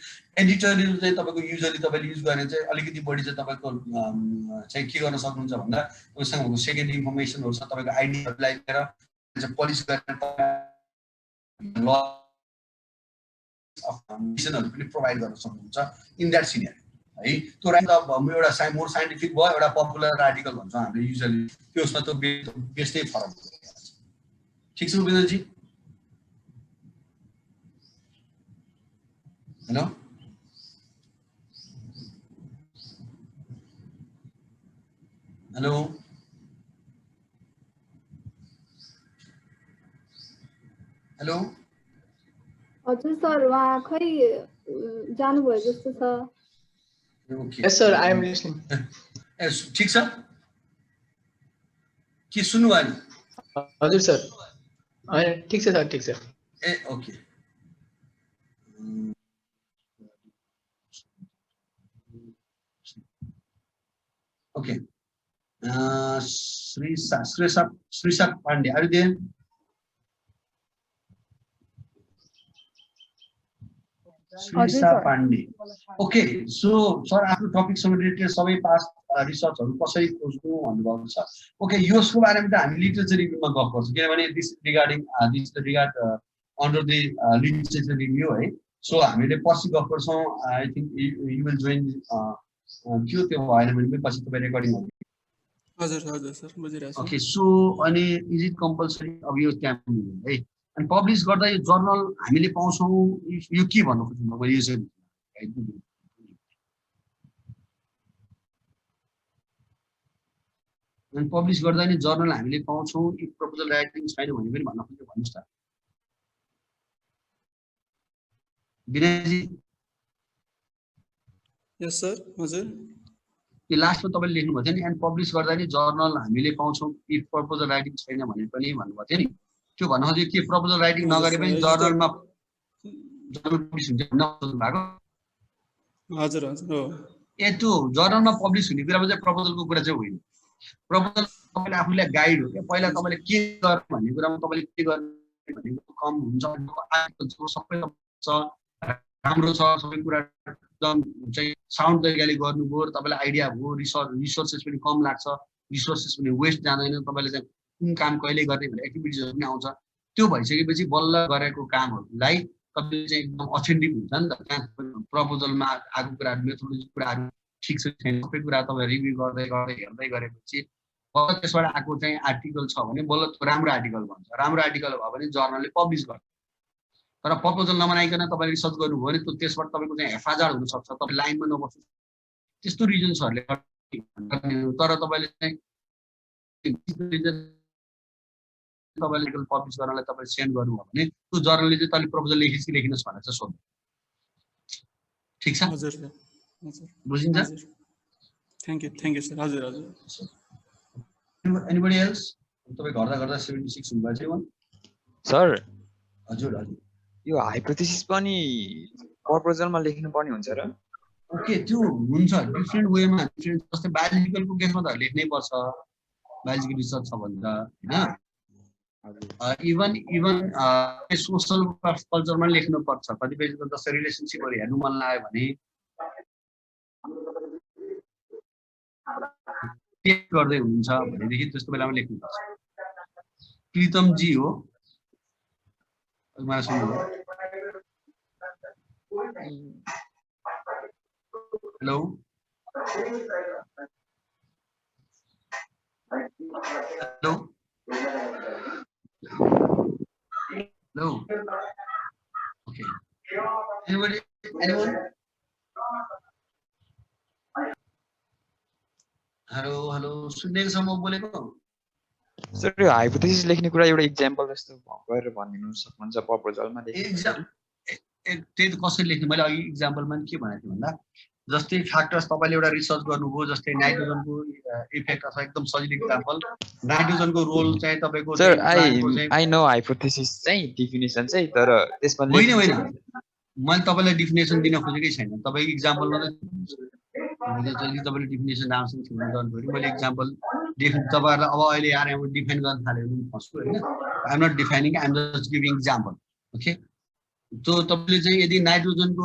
एडिटोरियल चाहिँ तपाईको युजुअली तपाईले युज गर्ने चाहिँ अलिकति बढी चाहिँ तपाईको चाहिँ के गर्न सक्नुहुन्छ भन्दा तपाईसँग सेकेन्ड इन्फर्मेसनहरु छ तपाईको आइडियाहरुलाई लिएर चाहिँ पलिश गरेर ल अफ मिसनहरु पनि प्रोवाइड गर्न सक्नुहुन्छ इन दैट सिनेरियो है त्यो राइट अफ एउटा मोर साइन्टिफिक भयो एउटा पपुलर आर्टिकल भन्छ हामीले युजुअली त्यसमा त बेस्टै फरक हुन्छ ठीक छ उपेन्द्र जी हेलो हेलो हेलो हजुर सर वहाँ खै जानुभयो जस्तो छ Okay. Yes sir, I am listening. Yes, ठीक छ के सुन्नु भयो नि हजुर सर हैन ठीक छ सर ठीक छ ए okay okay Srisa Pandey are you there Srisa Pandey. Okay, so sir, आफ्नो टपिकसँग रिलेटेड सबै पास्ट रिसर्चहरु कसरी खोज्नु भन्नुभएको छ ओके यसको बारेमा त हामी लिटरेचर रिभ्यूमा गफ गर्छौं किनभने this regard under the literature review है सो हामीले पछि गफ गर्छौं I think you will join त्यो भएन भने पनि पछि तपाईं रेकर्डिङ गर्नु हजुर हजुर सर बुझिरहेछु ओके सो अनि इज इट कम्पल्सरी अब यो त्यहाँ है अनि पब्लिश गर्दा यो जर्नल हामीले पाउँछौं यो के भन्नु खोज्नुभएको यो चाहिँ अनि पब्लिस गर्दा नि जर्नल हामीले पाउँछौँ इफ प्रपोजल राइटिङ छैन भने पनि भन्न खोज्यो भन्नुहोस् त विनयजी यस सर हजुर यो लास्टमा तपाईँले लेख्नुभएको थियो नि एन्ड पब्लिस गर्दा नि जर्नल हामीले पाउँछौँ इफ प्रपोजल राइटिङ छैन भने पनि भन्नुभएको थियो नि त्यो भन्न खोज्यो के प्रपोजल राइटिङ नगरे पनि जर्नलमा पब्लिस हुन्छ भन्न खोज्नु भएको हजुर हजुर हो ए त्यो जर्नलमा पब्लिस हुने कुरा चाहिँ प्रपोजलको कुरा चाहिँ होइन प्रपोजल तपाईँले आफूलाई गाइड हो क्या पहिला तपाईँले के गर्नु भन्ने कुरामा तपाईँले के गर्नु भनेको कम हुन्छ सबै छ राम्रो छ सबै कुरा एकदम चाहिँ साउन्ड तरिकाले गर्नुभयो तपाईँलाई आइडिया भयो रिसोर्सेस पनि कम लाग्छ रिसोर्सेस पनि वेस्ट जाँदैन तपाईँले चाहिँ कुन काम कहिले गर्ने भन्ने एक्टिभिटिजहरू पनि आउँछ त्यो भइसकेपछि बल्ल गरेको कामहरूलाई तपाईँले चाहिँ एकदम अथेन्टिक हुन्छ नि त त्यहाँ प्रपोजलमा आएको कुराहरू मेथोडोलोजी कुराहरू ठिक छ छैन सबै कुरा तपाईँ रिभ्यू गर्दै गर्दै हेर्दै गरेपछि बल्ल त्यसबाट आएको चाहिँ आर्टिकल छ भने बल्ल राम्रो आर्टिकल भन्छ राम्रो आर्टिकल भयो भने जर्नलले पब्लिस गर्छ तर प्रपोजल नबनाइकन तपाईँले रिसर्च गर्नुभयो भने त्यो त्यसबाट तपाईँको चाहिँ हेफाजत हुनसक्छ तपाईँ लाइनमा नबस्नु त्यस्तो रिजन्सहरूले तर तपाईँले चाहिँ तपाईँले पब्लिस गर्नलाई तपाईँले सेन्ड गर्नुभयो भने त्यो जर्नलले चाहिँ तपाईँले प्रपोजल लेखिनुहोस् भनेर चाहिँ सोध्नु ठिक छ हजुर सर हजुर बुझिन्छ थ्याङ्क यू सर हजुर हजुर एनीबडी एल्स तपाईँ गर्दा 76 हुनुभएको थियो सर हजुर हजुर यो हाइपोथेसिस पनि प्रपोजलमा लेख्नु पर्ने हुन्छ र ओके त्यो हुन्छ डिफ्रेन्ट वेमा डिफ्रेन्ट जस्तै बायोलोजिकलको केसमा त लेख्नै पर्छ बायोलोजिकल रिसर्च छ भने त हैन इभन सोशल कल्चरमा लेख्नु पर्छ कतिपय जस्तै रिलेसनशिपहरू हेर्नु मन लाग्यो भने के गर्दै हुनुहुन्छ भनेदेखि त्यस्तो बेलामा लेख्नु पर्छ प्रीतम जी हो मलाई सुन्नु hello hello hello okay anyone hello hello सुन्नेको छ म बोलेको सर यो हाइपोथेसिस लेख्ने कुरा एउटा इक्जाम्पल जस्तो गरेर भनिदिनु सक्नुहुन्छ प्रपोजलमा त्यही त कसरी लेख्ने मैले अघि इक्जाम्पलमा के भनेको थिएँ भन्दा जस्तै फ्याक्टर्स तपाईँले एउटा रिसर्च गर्नुभयो जस्तै नाइट्रोजनको इफेक्ट अथवा एकदम सजिलो इक्जाम्पल नाइट्रोजनको रोल चाहिँ तपाईँको सर आई नो हाइपोथेसिस चाहिँ डेफिनेसन चाहिँ तर त्यसमा होइन मैले तपाईँलाई डिफिनेसन दिन खोजेकै छैन तपाईँको इक्जाम्पलमा जहिले तपाईँले डिफिनेसन राम्रोसँग थिएन गर्नुभयो मैले इक्जाम्पल तपाईँहरूलाई अब अहिले यार डिफाइन गर्न थाल्यो भने फस्छु होइन I'm not defining I'm just giving example okay त्यो तपाईँले चाहिँ यदि नाइट्रोजनको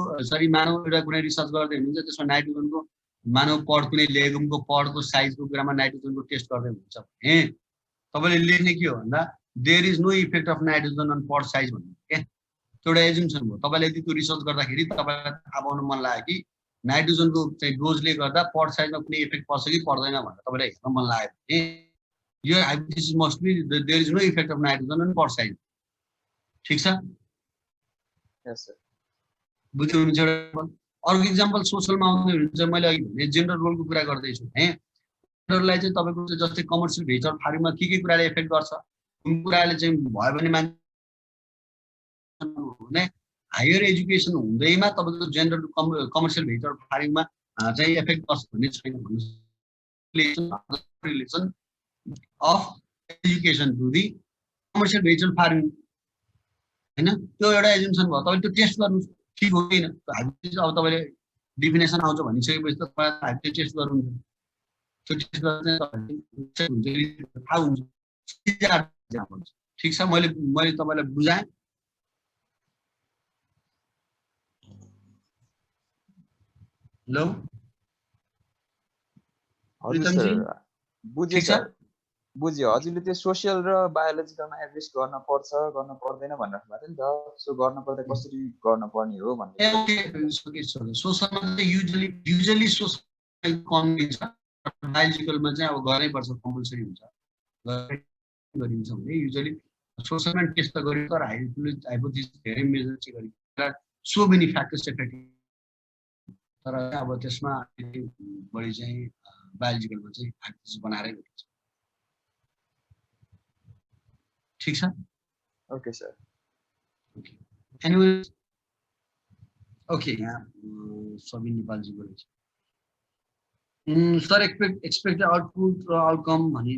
मानव एउटा कुनै रिसर्च गर्दै हुनुहुन्छ त्यसमा नाइट्रोजनको मानव पड कुनै लेगुमको पडको साइजको कुरामा नाइट्रोजनको टेस्ट गर्दै हुनुहुन्छ भने तपाईँले लेख्ने के हो भन्दा there is no effect of nitrogen on pod size भन्नु क्या त्यो एउटा एजुम्सन भयो तपाईँले यदि त्यो रिसर्च गर्दाखेरि तपाईँलाई थाहा पाउनु मन लाग्यो कि नाइट्रोजनको चाहिँ डोजले गर्दा पड साइजमा कुनै इफेक्ट पर्छ कि पर्दैन भनेर तपाईँलाई हेर्न मन लाग्यो भने यो hypothesis must be there is no effect of nitrogen on pod size ठिक छ बुझ्नु हुन्छ अर्को इक्जाम्पल सोसलमा आउँदै हुन्छ मैले अघि भने जेन्डर रोलको कुरा गर्दैछु है जेन्डरलाई चाहिँ तपाईँको जस्तै कमर्सियल भेन्चर फार्मिङमा के कुराले इफेक्ट गर्छ कुन कुराले चाहिँ भयो भने मान्छे हायर एजुकेसन हुँदैमा तपाईँको जेन्डर कमर्सियल भेन्चर फार्मिङमा चाहिँ इफेक्ट गर्छ भन्ने छैन relation of education to the commercial venture farming हैन त्यो एउटा एजुम्सन भयो तपाईले त्यो टेस्ट गर्नु ठीक होइन हाइपोथेसिस अब तपाईले डिफिनेसन आउँछ भनिसकेपछि त तपाईले हाइपोथेसिस टेस्ट गर्नुहुन्छ त्यो टेस्ट गर्ने थाहा हुन्छ ठीक छ मैले तपाईलाई बुझाएँ हेलो बुझ्यो सर बुझ्यो हजुरले त्यो सोसियल र बायोलोजिकलमा एड्रेस गर्न पर्छ गर्न पर्दैन भनेर भएको थियो नि त सो गर्न पर्दा कसरी गर्न पर्ने हो भन्ने सोशलमा चाहिँ युजुअली सोशल कन्भिन्स बायोलोजिकलमा चाहिँ अब गर्नै पर्छ कम्पल्सरी हुन्छ गरिन्छ भने युजुअली सोशलमा टेस्ट त गरिन्छ तर हाइपोथेसिस धेरै मेजर चाहिँ गरिन्छ सो मेनी फ्याक्टर्स इफेक्ट तर अब त्यसमा बढी चाहिँ बायोलोजिकलमा चाहिँ हाइपोथेसिस बनाएरै गरिन्छ ठिक छ ओके सर एनीवे ओके यहाँ सबिन नेपालजीको रहेछ सर एक्सपेक्टेड आउटपुट र आउटकम भने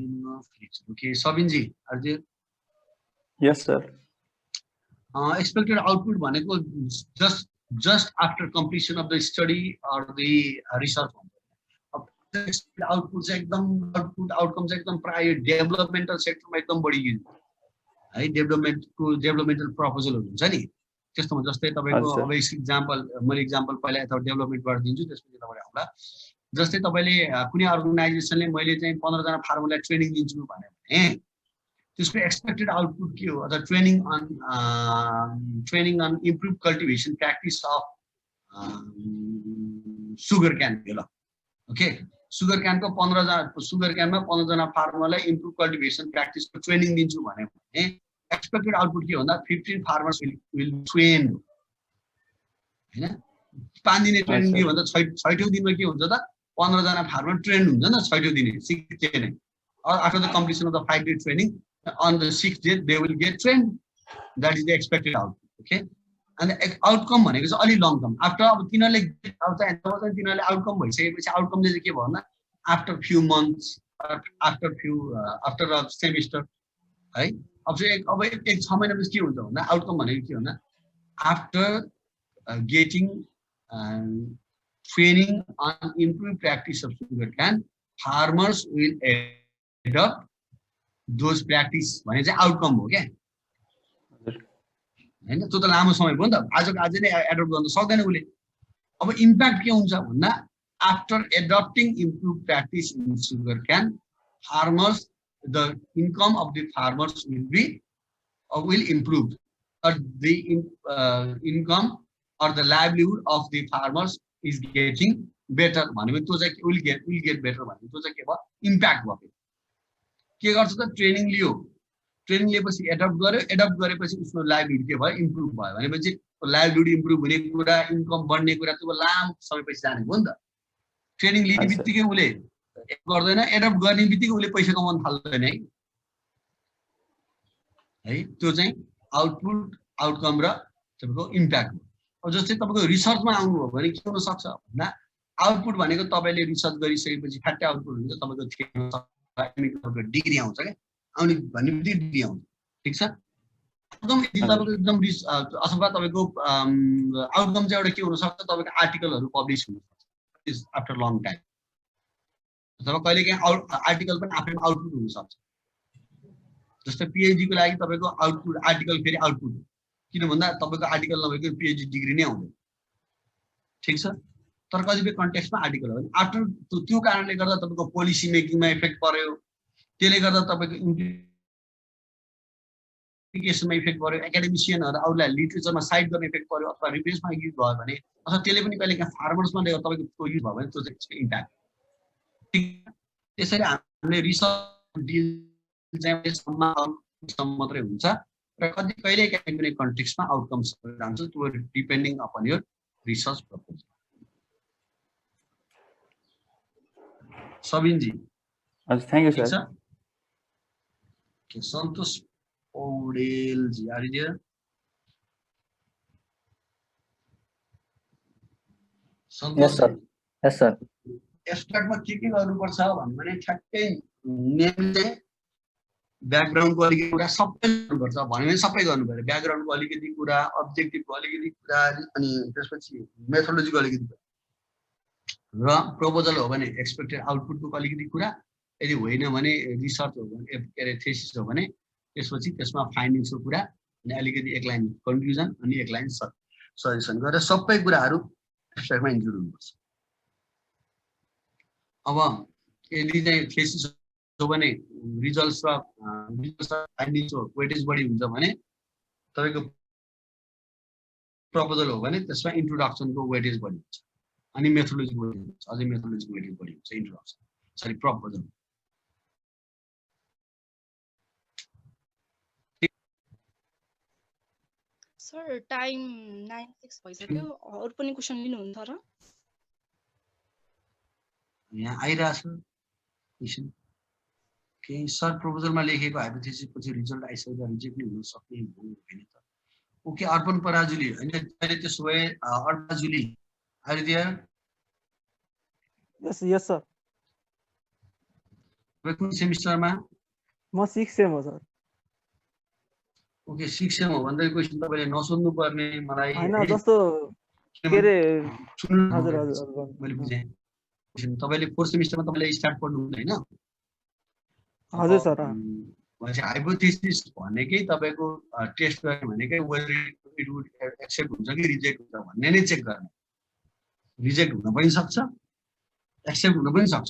ओके सबिनजी हजुर Yes, sir. expected output भनेको just after completion of the study or the research expected output चाहिँ एकदम outcome चाहिँ एकदम प्राय डेभलपमेन्टल सेक्टरमा एकदम बढी युज है डेभलपमेन्टल प्रपोजलहरु हुन्छ नि त्यस्तोमा जस्तै तपाईको अब एक्जाम्पल मैले एक्जाम्पल पहिला यता डेभलपमेन्ट गरिदिन्छु त्यसपछि तपाईले आउला जस्तै तपाईले कुनै अर्गनाइजेसनले मैले चाहिँ 15 जना फार्मरलाई ट्रेनिङ दिन्छु भने त्यसको एक्सपेक्टेड आउटपुट के हो अथवा training on improve cultivation practice of sugar cane ल ओके सुगर क्यानको 15 जना सुगर क्यानमा 15 जना फार्मरलाई इम्प्रुभ कल्टिभेसन प्र्याक्टिसको ट्रेनिङ दिन्छु भने एक्सपेक्टेड आउटपुट के हो भन्दा 15 फार्मर्स विल ट्रेन हैन 5 दिने ट्रेनिङ दियो भन्दा 6औं दिनमा के हुन्छ त 15 जना फार्मर ट्रेन हुन्छ नि 6औं दिने 6th डे नै after the completion of the 5-day training on the 6th day they will get trained that is the expected output okay and the outcome भनेको चाहिँ अलि लङ टर्म आफ्टर अब तिनीहरुले तिनीहरुले outcome भइसकेपछि outcome चाहिँ के भयो भन्दा after few months after a semester है अब चाहिँ अब एक 6 महिनापछि के हुन्छ भन्दा आउटकम भनेको के भन्दा after getting training on improved practice of sugar cane farmers will adopt those practice भने चाहिँ आउटकम हो के हैन त्यो त लामो समय भयो नि त आजको आज नै एडप्ट गर्न सक्दैन उले अब इम्प्याक्ट के हुन्छ भन्दा after adapting improve practice in sugar can farmers the income of the farmers will improve or the income or the livelihood of the farmers is getting better भनेको त्यो चाहिँ will get better भनेको त्यो चाहिँ के भयो इम्प्याक्ट भयो के गर्छ त ट्रेनिङ लियो ट्रेनिङ लिएपछि एडप्ट गरेपछि उसको लाइभलीहुड के भयो इम्प्रुभ भयो भनेपछि लाइभलीहुड इम्प्रुभ हुने कुरा इन्कम बढ्ने कुरा त्यो लामो समयपछि जाने हो नि त ट्रेनिङ लिने बित्तिकै उले गर्दैन एडप्ट गर्ने बित्तिकै उले पैसा कमाउन थाल्दैन है त्यो चाहिँ आउटपुट आउटकम र तपाईको इम्प्याक्ट हो अब जस्तै तपाईको रिसर्चमा आउनु हो भने के हुन सक्छ भन्दा आउटपुट भनेको तपाईले रिसर्च गरिसकेपछि फ्याक्ट आउटपुट हुन्छ तपाईको केमिकलको डिग्री आउँछ के आउने भन्ने बित्तिकै डिग्री आउँछ ठीक छ एकदम तपाईको एकदम अथवा तपाईको आउटकम चाहिँ एउटा के हुन सक्छ तपाईको आर्टिकलहरु पब्लिश हुन सक्छ आफ्टर लङ टाइम अथवा कहिलेकाहीँ आर्टिकल पनि आफैमा आउटपुट हुन सक्छ जस्तै पीएचडी को लागि तपाईको आउटपुट आर्टिकल फेरि आउटपुट हो किन भन्दा तपाईको आर्टिकल नभएको पीएचडी डिग्री नै आउँदैन ठीक छ तर कतिपय कन्टेक्स्टमा आर्टिकल हो भने आफ्टर त्यो कारणले गर्दा तपाईको पोलिसी मेकिङमा इफेक्ट पर्यो त्यसले गर्दा तपाईको इम्प्लिकेसनमा इफेक्ट पर्यो एकाडेमिशियनहरु अरूलाई लिटरेचरमा साइट गर्ने इफेक्ट पर्यो अथवा रिफ्रेन्समा युज भयो भने अथवा त्यसले पनि कहिलेकाहीँ फार्मर्समा तपाईको त्यो युज भयो भने त्यो चाहिँ त्यसको इम्प्याक्ट ठीक त्यसैले हामीले रिसर्च डिल चाहिँ सम्म मात्रै हुन्छ र कहिलेकाहीँ कुनै कन्टेक्स्टमा आउटकम्स जान्छ त्यो depending upon your research proposal Sabin ji thank you sir के Santosh Paudel ji are you there yes sir एब्स्ट्र्याक्टमा के गर्नुपर्छ भन्ने ठ्याक्कै नेम चाहिँ ब्याकग्राउन्डको अलिकति कुरा सबै गर्नुपर्छ भने सबै गर्नु पर्यो ब्याकग्राउन्डको अलिकति कुरा अब्जेक्टिभको अलिकति कुरा अनि त्यसपछि मेथोडोलोजीको अलिकति कुरा र प्रपोजल हो भने एक्सपेक्टेड आउटपुटको अलिकति कुरा यदि होइन भने रिसर्च हो भने के अरे थेसिस हो भने त्यसपछि त्यसमा फाइन्डिङ्सको कुरा अनि अलिकति एक लाइन कन्क्लुजन अनि एक लाइन सजेसन गरेर सबै कुराहरू एब्स्ट्र्याक्टमा इन्क्लुड हुनुपर्छ अब यदि चाहिँ थेसिस हो भने रिजल्ट्स र फाइन्डिङ्सको वेटेज बढी हुन्छ भने तपाईको प्रपोजल हो भने त्यसमा इन्ट्रोडक्सनको वेटेज बढी हुन्छ अनि मेथोडोलोजीको वेटेज हुन्छ अझै मेथोडोलोजीको वेटेज बढी हुन्छ introduction sorry proposal sir time 9:06 भइसक्यो अरु पनि क्वेशन लिनुहुन्छ र यहाँ आइराछ क्वेशन केही सर प्रपोजलमा लेखेको हाइपोथेसिस पछि रिजल्ट आइसक्दा रिजेक्ट नै हुन सक्ने हो हैन त। ओके अर्पण पराजुली हैन अहिले त्यसो भए अर्जुली आर देयर यस सर कुन सेमिस्टरमा म 6 सेम हो सर ओके 6 सेम हो भन्दै क्वेशन तपाईले नसोध्नु पर्ने मलाई हैन जस्तो के रे हजुर मैले बुझे तपाईले 4 सेमिस्टरमा तपाईले स्टार्ट गर्नु हुँदैन हैन हजुर सर भनेपछि हाइपोथेसिस भनेकै तपाईको टेस्ट गर्ने भनेकै वेदर इट वुड एक्सेप्ट हुन्छ कि रिजेक्ट हुन्छ भन्ने नै चेक गर्ने रिजेक्ट हुन पनि सक्छ एक्सेप्ट हुन पनि सक्छ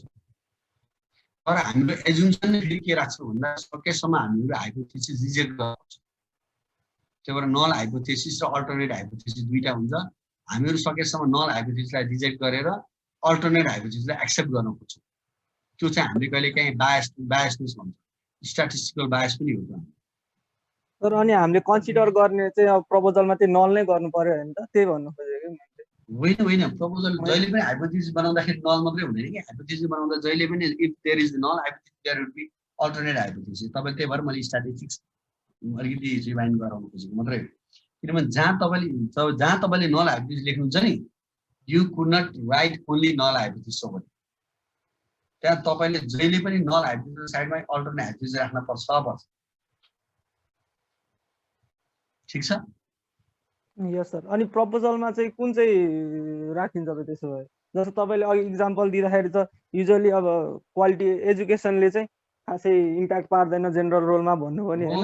तर हाम्रो एजुम्सन नै फेरि के राख्छ भन्दा सकेसम्म हामीले हाइपोथेसिस रिजेक्ट गर्छ त्यही भएर नल हाइपोथेसिस र अल्टरनेट हाइपोथेसिस दुईटा हुन्छ हामीहरू सकेसम्म नल हाइपोथेसिसलाई रिजेक्ट गरेर अल्टरनेट हाइपोथेसिसलाई एक्सेप्ट गर्न खोज्छौँ त्यो चाहिँ हामीले कहिले काहीँ बायसनेस भन्छ स्ट्याटिस्टिकल बायस पनि हो त सर अनि हामीले कन्सिडर गर्ने चाहिँ अब प्रपोजलमा चाहिँ नल नै गर्नु पर्यो हैन त त्यही भन्नु खोजेको होइन होइन प्रपोजल जहिले पनि हाइपोथेसिस बनाउँदाखेरि नल मात्रै हुँदैन कि हाइपोथेसिस बनाउँदा जहिले पनि if there is null hypothesis there would be alternate hypothesis तपाईले त्यही भएर मैले स्ट्याटिस्टिक्स अलिकति रिमाइन्ड गराउनु खोजेको मात्रै हो किनभने जहाँ तपाईले नल हाइपोथेसिस लेख्नुहुन्छ नि you could not write only null hypothesis over त्यहाँ तपाईले जहिले पनि नल हाइपोथेसिस साइडमा अल्टरनेट हाइपोथेसिस राख्न पर्छ ठीक छ यस सर अनि प्रपोजलमा चाहिँ कुन चाहिँ राखिन्छ त त्यसो भए जस्तो तपाईले अघि इक्जाम्पल दिँदाखेरि त युजुअली अब क्वालिटी एजुकेसनले चाहिँ खासै इम्प्याक्ट पार्दैन जेनरल रोलमा भन्नु पनि हैन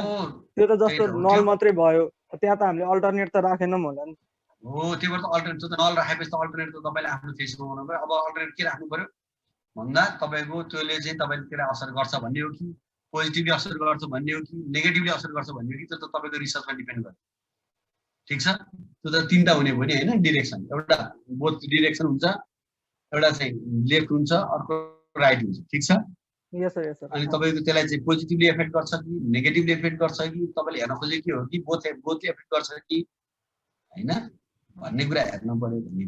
त्यो त जस्तो नल मात्रै भयो त्यहाँ त हामीले अल्टरनेट त राखेनौँ होला नि हो त्यो भएर त अल्टरनेट त नल राखेपछि त अल्टरनेट त तपाईले आफ्नो थेसिस बनाउनु पर्यो अब अल्टरनेट के राख्नु पर्यो भन्दा तपाईको त्योले चाहिँ तपाईले त्यसलाई असर गर्छ भन्ने हो कि पोजिटिभली असर गर्छ भन्ने हो कि नेगेटिभली असर गर्छ भन्ने हो कि त्यो त तपाईको रिसर्चमा डिपेन्ड गर्छ ठीक छ त्यो त तीनटा हुने भयो नि हैन डाइरेक्सन एउटा बोथ डाइरेक्सन हुन्छ एउटा चाहिँ लेफ्ट हुन्छ अर्को राइट हुन्छ ठीक छ यस सर अनि तपाईको त्यसलाई चाहिँ पोजिटिभली इफेक्ट गर्छ कि नेगेटिभली इफेक्ट गर्छ कि तपाईले हेर्न खोजेको के हो कि बोथले इफेक्ट गर्छ कि हैन भन्ने कुरा हेर्नु पर्यो भन्ने